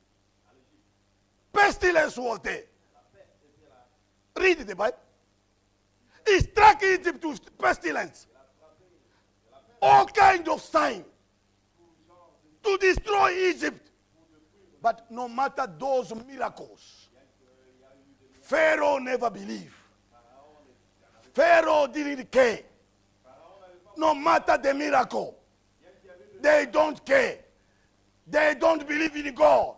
Pestilence was there. Read the Bible. He struck Egypt with pestilence. All kinds of signs to destroy Egypt. But no matter those miracles, Pharaoh never believed. Pharaoh didn't care. No matter the miracle, they don't care. They don't believe in God.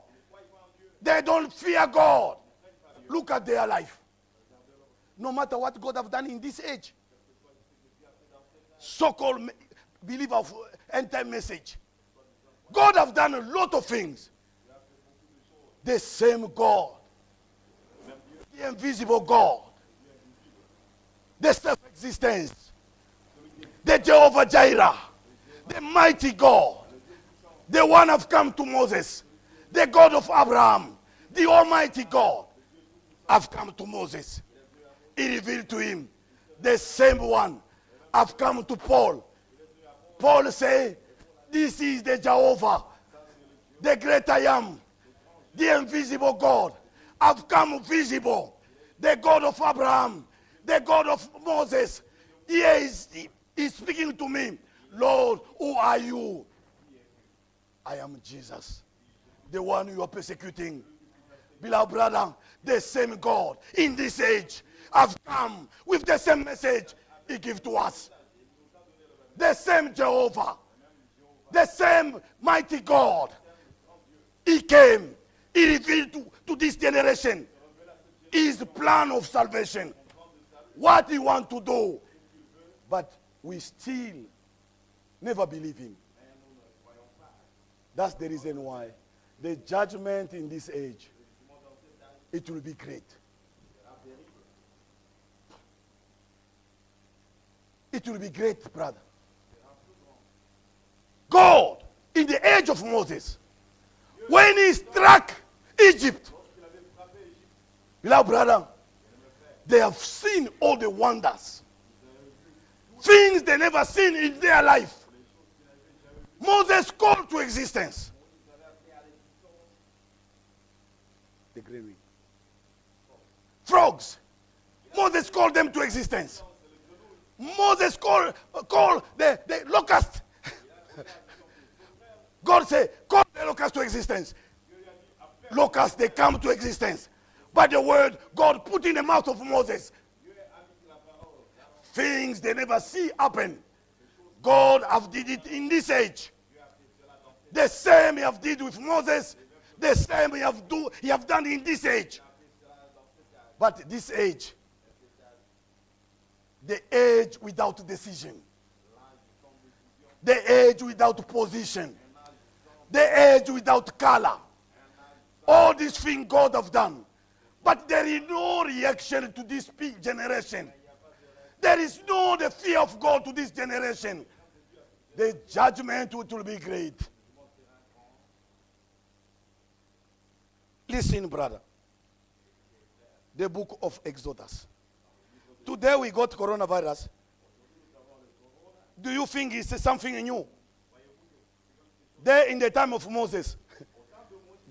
They don't fear God. Look at their life. No matter what God have done in this age, so-called believer of end-time message, God have done a lot of things. The same God, the invisible God, the self-existence, the Jehovah Jireh, the mighty God, the one have come to Moses, the God of Abraham, the Almighty God have come to Moses. He revealed to him. The same one have come to Paul. Paul say, this is the Jehovah, the great I am, the invisible God. Have come visible. The God of Abraham, the God of Moses. Here is speaking to me. Lord, who are you? I am Jesus, the one you are persecuting. Beloved brother, the same God in this age have come with the same message He gave to us. The same Jehovah, the same mighty God. He came, He revealed to this generation His plan of salvation, what He wants to do. But we still never believe Him. That's the reason why the judgment in this age, it will be great. It will be great, brother. God, in the age of Moses, when He struck Egypt, beloved brother, they have seen all the wonders. Things they never seen in their life. Moses called to existence the green ring. frogs. Moses called them to existence. Moses called the locust. God said, call the locust to existence. Locusts, they come to existence. By the word God put in the mouth of Moses. Things they never see happen. God have did it in this age. The same he have did with Moses. The same he have done in this age. But this age, the age without decision, the age without position, the age without color, all these things God have done. But there is no reaction to this generation. There is no the fear of God to this generation. The judgment will be great. Listen, brother. The book of Exodus. Today we got coronavirus. Do you think it's something new? There in the time of Moses,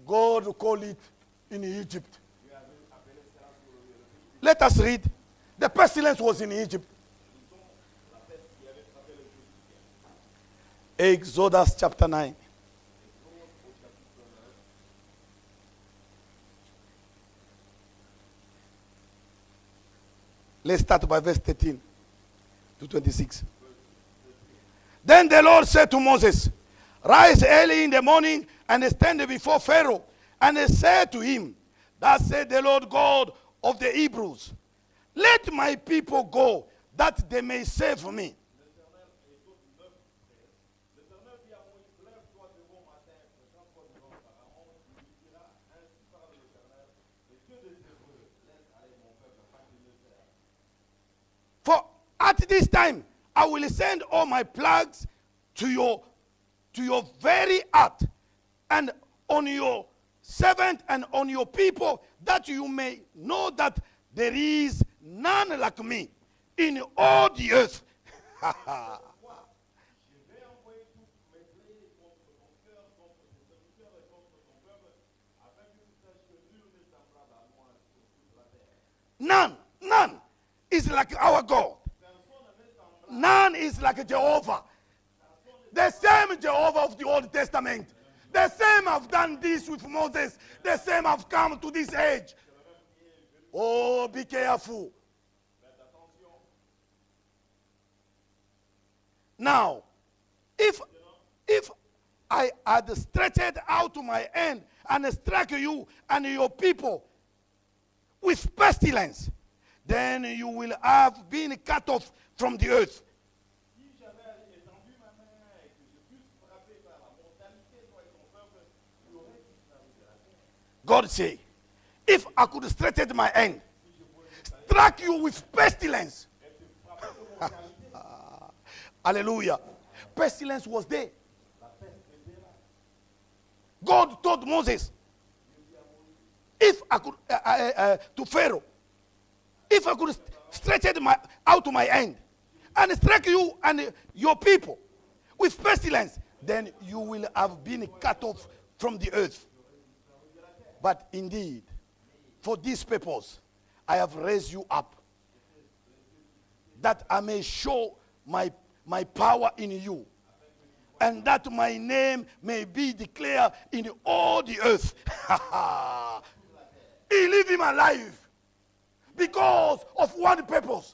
God called it in Egypt. Let us read. The pestilence was in Egypt. Exodus chapter 9. Let's start by verse 13 to 26. Then the Lord said to Moses, rise early in the morning and stand before Pharaoh, and said to him, thus said the Lord God of the Hebrews, let my people go, that they may save me. For at this time I will send all my plagues to your very heart, and on your servant and on your people, that you may know that there is none like me in all the earth. None is like our God. None is like Jehovah. The same Jehovah of the Old Testament. The same have done this with Moses. The same have come to this age. Oh, be careful. Now, if I had stretched out my hand and struck you and your people with pestilence, then you will have been cut off from the earth. God say, if I could stretch my hand, struck you with pestilence. Hallelujah. Pestilence was there. God told Moses, if I could, to Pharaoh, if I could stretch out my hand and strike you and your people with pestilence, then you will have been cut off from the earth. But indeed, for this purpose, I have raised you up, that I may show my power in you, and that my name may be declared in all the earth. He lived him alive because of one purpose.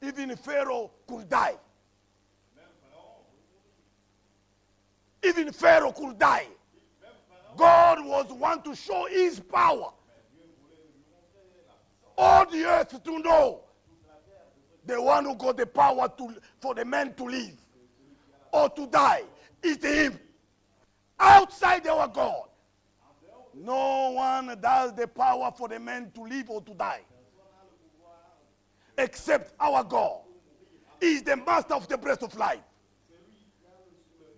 Even Pharaoh could die. Even Pharaoh could die. God was one to show his power. All the earth to know the one who got the power for the man to live or to die is him. Outside our God, no one does the power for the man to live or to die except our God. He is the master of the breath of life.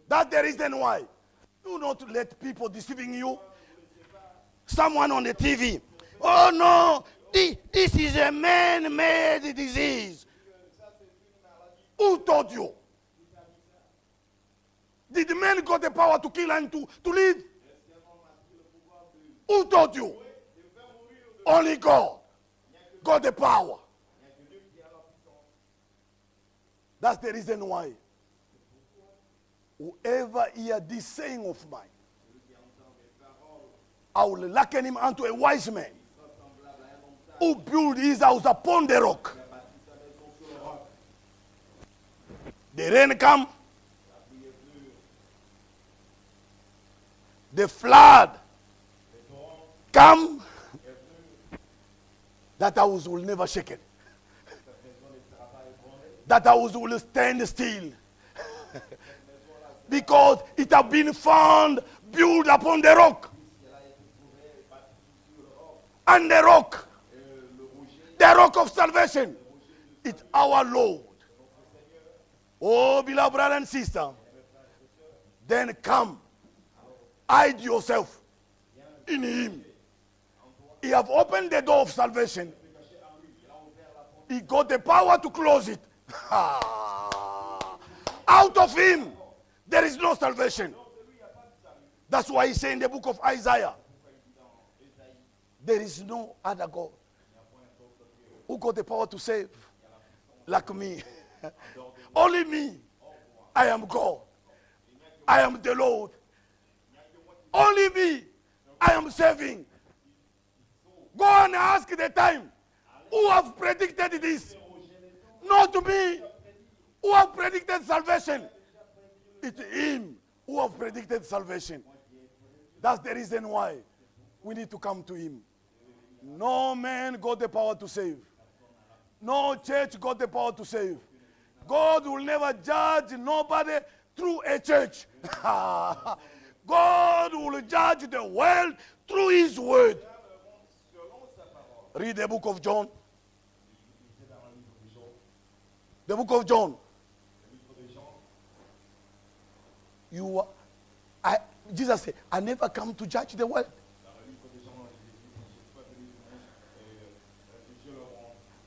That's the reason why. Do not let people deceiving you. Someone on the TV, oh no, this is a man-made disease. Who told you? Did the man got the power to kill and to live? Who told you? Only God got the power. That's the reason why whoever hear this saying of mine, I will liken him unto a wise man who built his house upon the rock. The rain come, the flood come, that house will never shake it. That house will stand still. Because it has been found built upon the rock. And the rock of salvation, it's our Lord. Oh, beloved brother and sister, then come, hide yourself in him. He have opened the door of salvation. He got the power to close it. Out of him, there is no salvation. That's why he said in the book of Isaiah, there is no other God who got the power to save like me. Only me. I am God. I am the Lord. Only me. I am saving. Go and ask the time. Who have predicted this? Not me. Who have predicted salvation? It's him who have predicted salvation. That's the reason why we need to come to him. No man got the power to save. No church got the power to save. God will never judge nobody through a church. God will judge the world through his word. Read the book of John. The book of John. Jesus said, I never come to judge the world.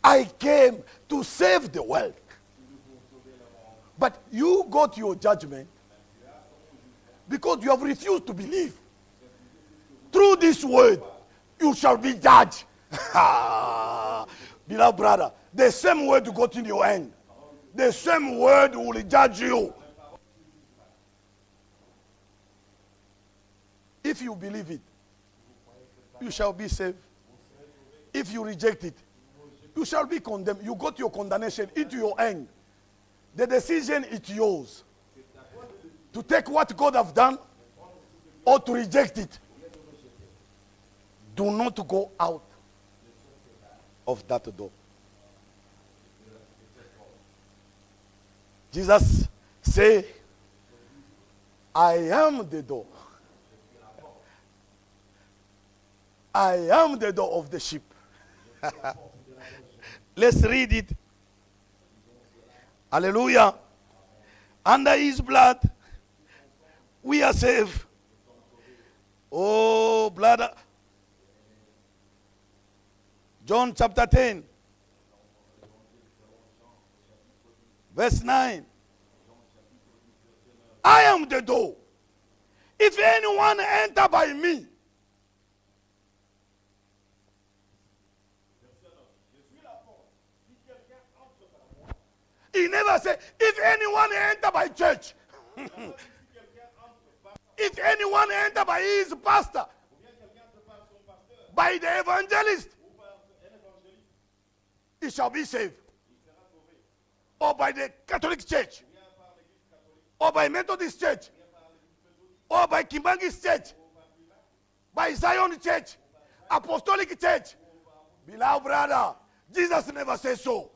I came to save the world. But you got your judgment because you have refused to believe. Through this word, you shall be judged. Beloved brother, the same word you got in your hand, the same word will judge you. If you believe it, you shall be saved. If you reject it, you shall be condemned. You got your condemnation into your hand. The decision is yours. To take what God have done or to reject it. Do not go out of that door. Jesus say, I am the door. I am the door of the sheep. Let's read it. Hallelujah. Under his blood, we are saved. Oh, blood. John chapter 10, verse 9. I am the door. If anyone enter by me, he never said, if anyone enter by church, if anyone enter by his pastor, by the evangelist, he shall be saved. Or by the Catholic Church, or by Methodist Church, or by Kimbangist Church, by Zion Church, Apostolic Church. Beloved brother, Jesus never says so.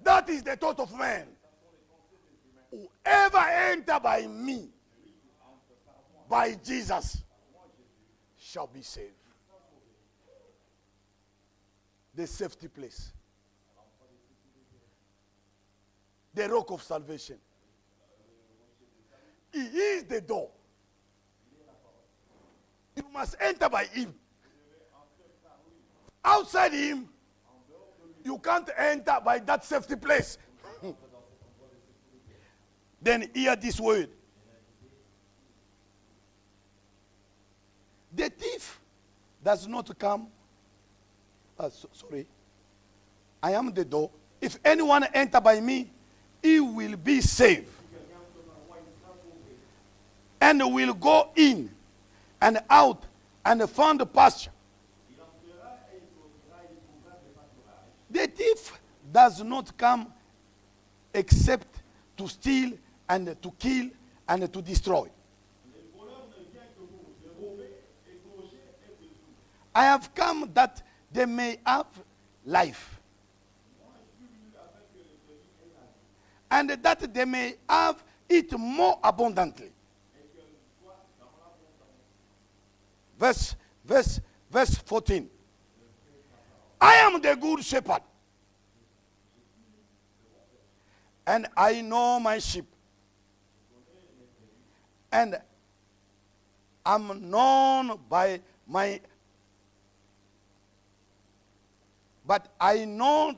That is the thought of man. Whoever enter by me, by Jesus, shall be saved. The safety place. The rock of salvation. He is the door. You must enter by him. Outside him, you can't enter by that safety place. Then hear this word. The thief does not come Sorry. I am the door. If anyone enter by me, he will be saved. And will go in and out and find pasture. The thief does not come except to steal and to kill and to destroy. I have come that they may have life, and that they may have it more abundantly. Verse 14. I am the good shepherd, and I know my sheep, and am known by my, but I know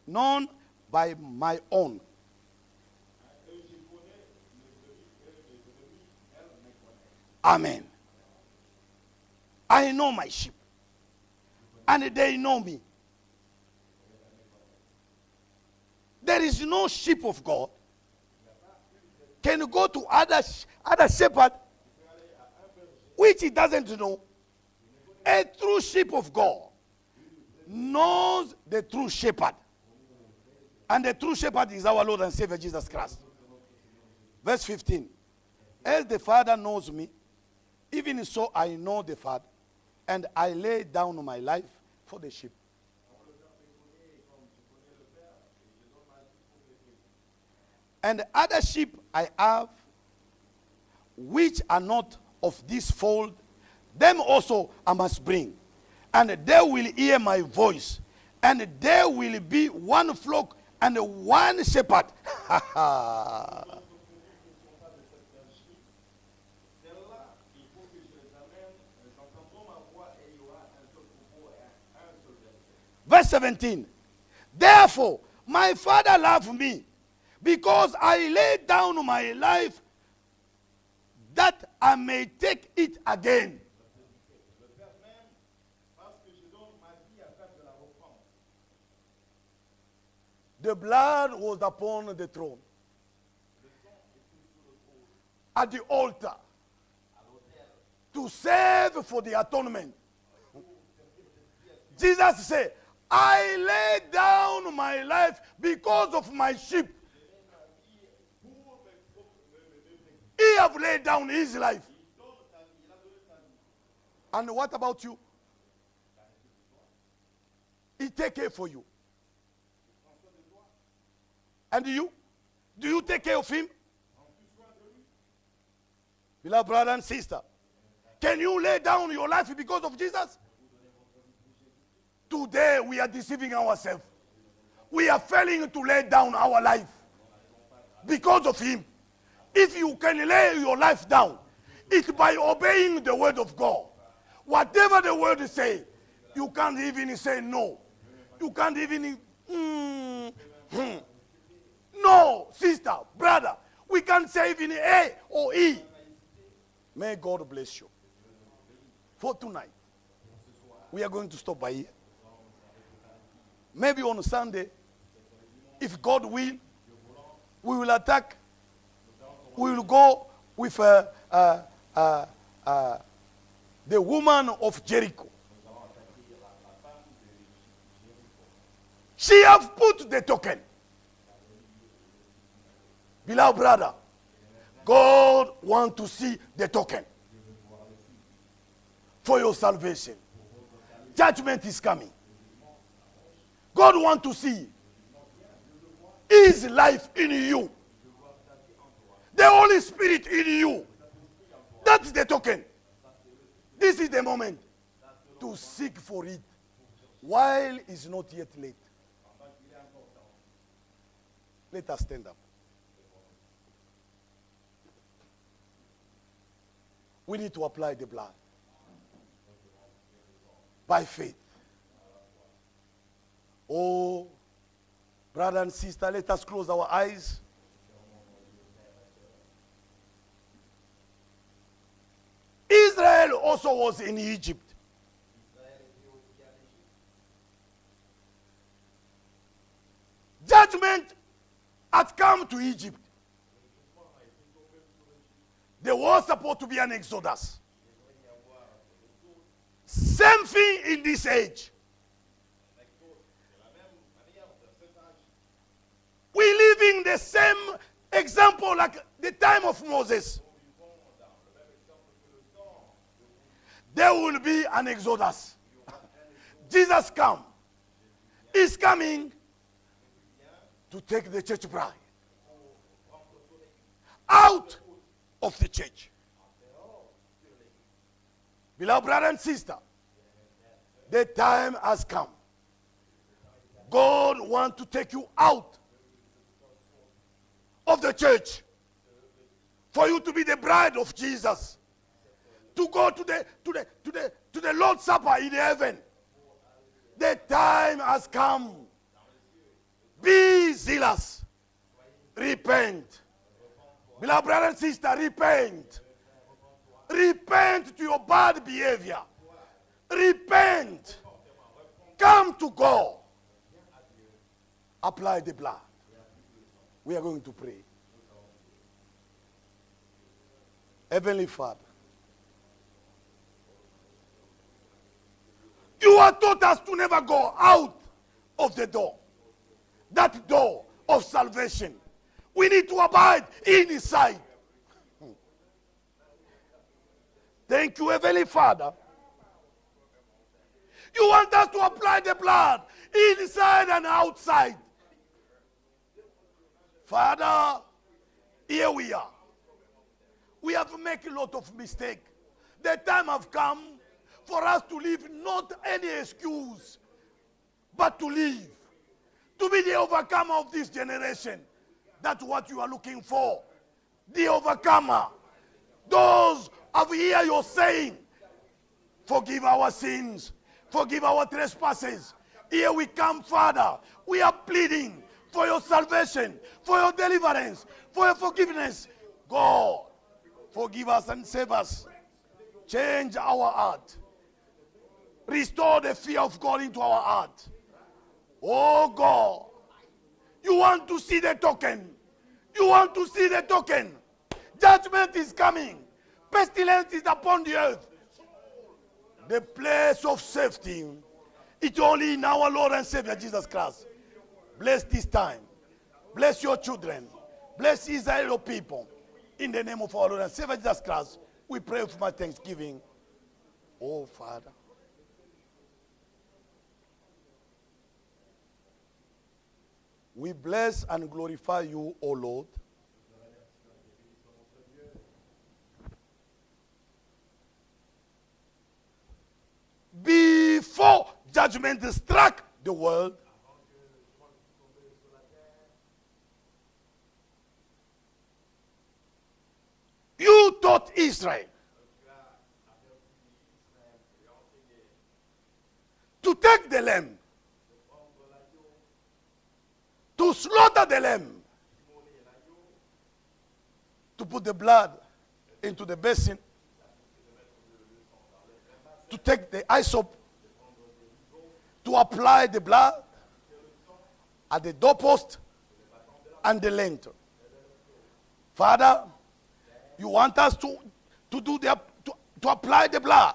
known by my own. Amen. I know my sheep, and they know me. There is no sheep of God can go to other shepherd which he doesn't know. A true sheep of God knows the true shepherd, and the true shepherd is our Lord and Savior Jesus Christ. Verse 15. As the Father knows me, even so I know the Father, and I lay down my life for the sheep. And other sheep I have, which are not of this fold, them also I must bring. And they will hear my voice, and there will be one flock and one shepherd. Verse 17. Therefore, my Father loved me, because I laid down my life that I may take it again. The blood was upon the throne, at the altar, to save for the atonement. Jesus said, I lay down my life because of my sheep. He have laid down his life. And what about you? He take care for you. And you? Do you take care of him? Beloved brother and sister, can you lay down your life because of Jesus? Today we are deceiving ourselves. We are failing to lay down our life because of him. If you can lay your life down, it's by obeying the word of God. Whatever the word says, you can't even say no. You can't even... No, sister, brother, we can't say even A or E. May God bless you. For tonight, we are going to stop by here. Maybe on Sunday, if God will, we will attack. We will go with the woman of Jericho. She have put the token. Beloved brother, God wants to see the token for your salvation. Judgment is coming. God wants to see his life in you. The Holy Spirit in you. That's the token. This is the moment to seek for it while it's not yet late. Let us stand up. We need to apply the blood by faith. Oh, brother and sister, let us close our eyes. Israel also also was in Egypt. Judgment had come to Egypt. There was supposed to be an exodus. Same thing in this age. We live in the same example like the time of Moses. There will be an exodus. Jesus come. Is coming to take the church bride out of the church. Beloved brother and sister, the time has come. God wants to take you out of the church for you to be the bride of Jesus, to go to the Lord's Supper in heaven. The time has come. Be zealous. Repent. Beloved brother and sister, repent. Repent to your bad behavior. Repent. Come to God. Apply the blood. We are going to pray. Heavenly Father, you have taught us to never go out of the door. That door of salvation. We need to abide inside. Thank you, Heavenly Father. You want us to apply the blood inside and outside. Father, here we are. We have made a lot of mistakes. The time has come for us to live not any excuse, but to live. To be the overcomer of this generation. That's what you are looking for. The overcomer. Those of hear your saying, forgive our sins, forgive our trespasses. Here we come, Father. We are pleading for your salvation, for your deliverance, for your forgiveness. God, forgive us and save us. Change our heart. Restore the fear of God into our heart. Oh God, you want to see the token. You want to see the token. Judgment is coming. Pestilence is upon the earth. The place of safety is only in our Lord and Savior Jesus Christ. Bless this time. Bless your children. Bless Israel, your people. In the name of our Lord and Savior Jesus Christ, we pray for my thanksgiving. Oh Father. We bless and glorify you, O Lord. Before judgment struck the world, you taught Israel to take the lamb, to slaughter the lamb, to put the blood into the basin, to take the hyssop, to apply the blood at the doorpost and the lintel. Father, you want us to apply the blood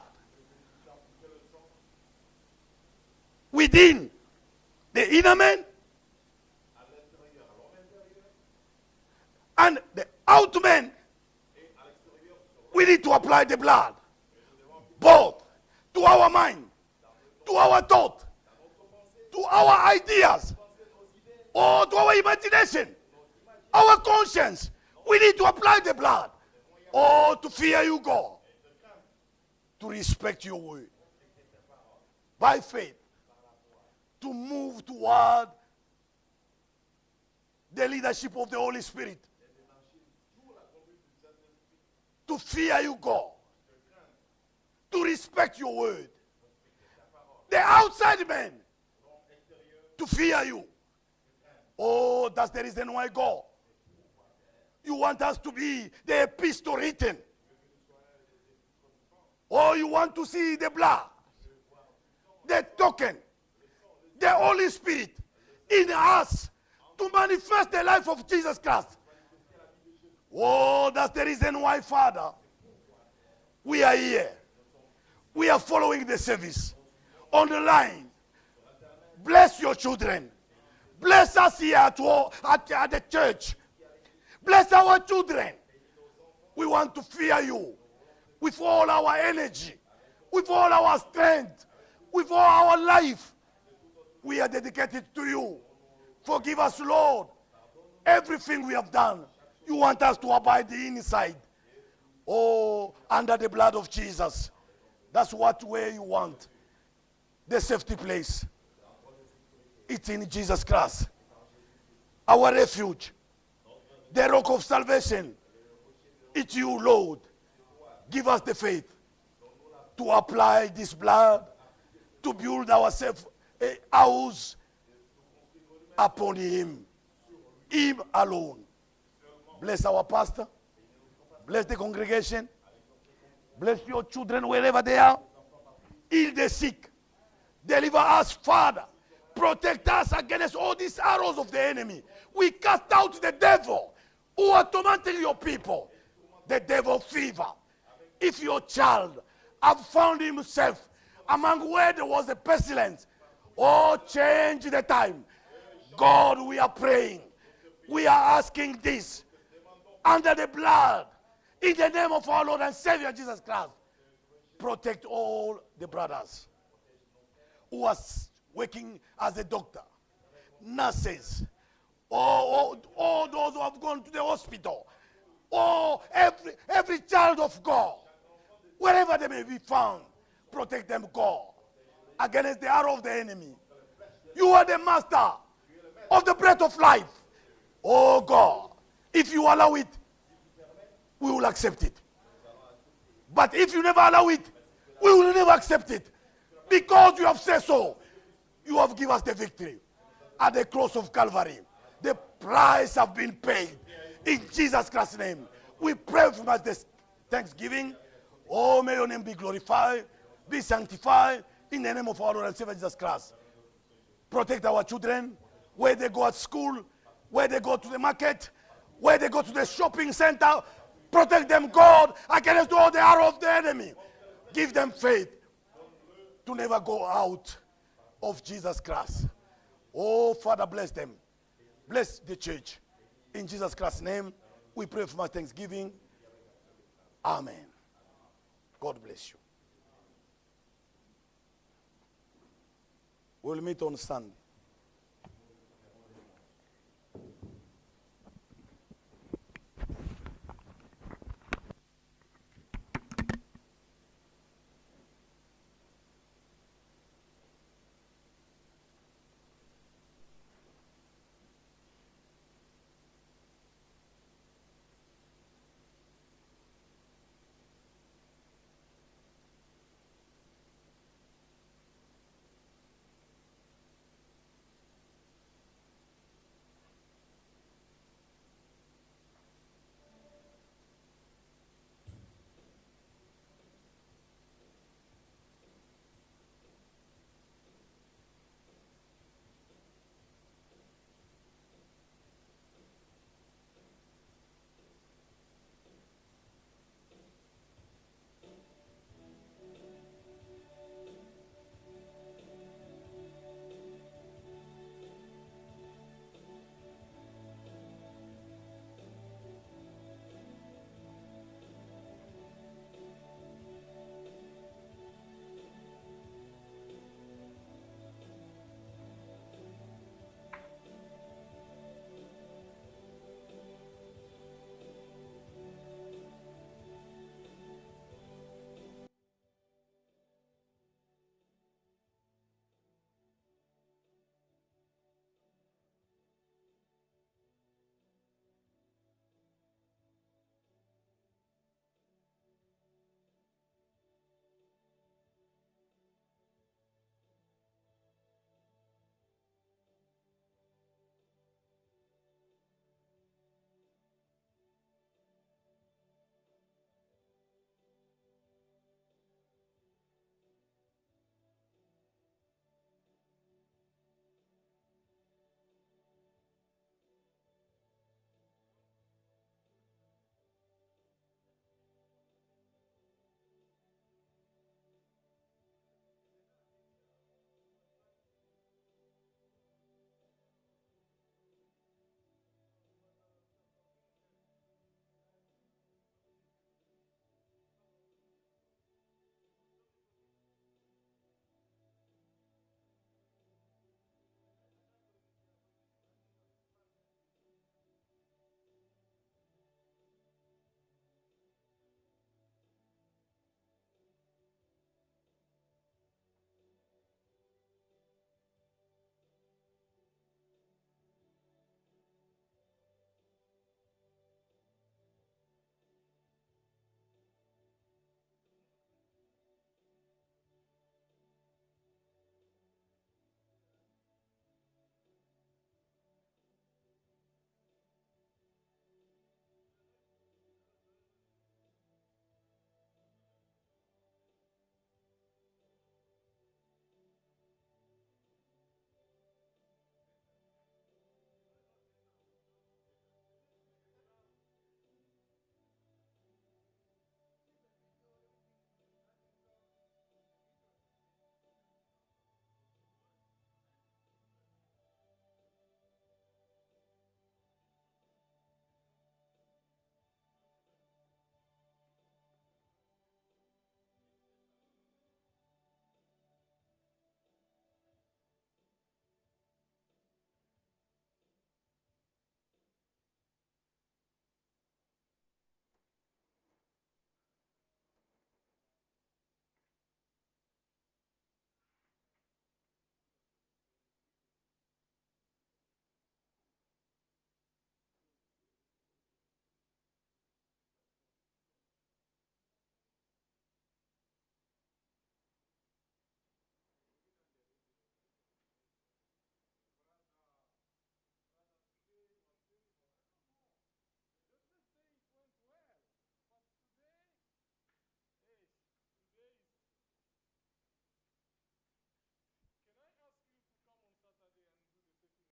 within the inner man and the outer man. We need to apply the blood both to our mind, to our thought, to our ideas, or to our imagination, our conscience. We need to apply the blood. Or to fear you, God. To respect your word. By faith. To move toward the leadership of the Holy Spirit. To fear you, God. To respect your word. The outside man. To fear you. Oh, that's the reason why, God. You want us to be the epistle written. Oh, you want to see the blood, the token, the Holy Spirit in us to manifest the life of Jesus Christ. Oh, that's the reason why, Father, we are here. We are following the service on the line. Bless your children. Bless us here at the church. Bless our children. We want to fear you with all our energy, with all our strength, with all our life. We are dedicated to you. Forgive us, Lord, everything we have done. You want us to abide the inside. Oh, under the blood of Jesus. That's what way you want. The safety place. It's in Jesus Christ. Our refuge. The rock of salvation. It's you, Lord. Give us the faith to apply this blood, to build ourselves a house upon him. Him alone. Bless our pastor. Bless the congregation. Bless your children wherever they are. Heal the sick. Deliver us, Father. Protect us against all these arrows of the enemy. We cast out the devil who are tormenting your people. The devil fever. If your child have found himself among where there was a pestilence, oh, change the time. God, we are praying. We are asking this under the blood, in the name of our Lord and Savior Jesus Christ. Protect all the brothers who are working as a doctor, nurses, all those who have gone to the hospital, or every child of God, wherever they may be found, protect them, God, against the arrow of the enemy. You are the master of the breath of life. Oh God, if you allow it, we will accept it. But if you never allow it, we will never accept it. Because you have said so, you have given us the victory at the cross of Calvary. The price has been paid. In Jesus Christ's name, we pray for us this thanksgiving. Oh, may your name be glorified, be sanctified in the name of our Lord and Savior Jesus Christ. Protect our children where they go at school, where they go to the market, where they go to the shopping center. Protect them, God, against all the arrow of the enemy. Give them faith to never go out of Jesus Christ. Oh, Father, bless them. Bless the church. In Jesus Christ's name, we pray for my thanksgiving. Amen. God bless you. We'll meet on Sunday.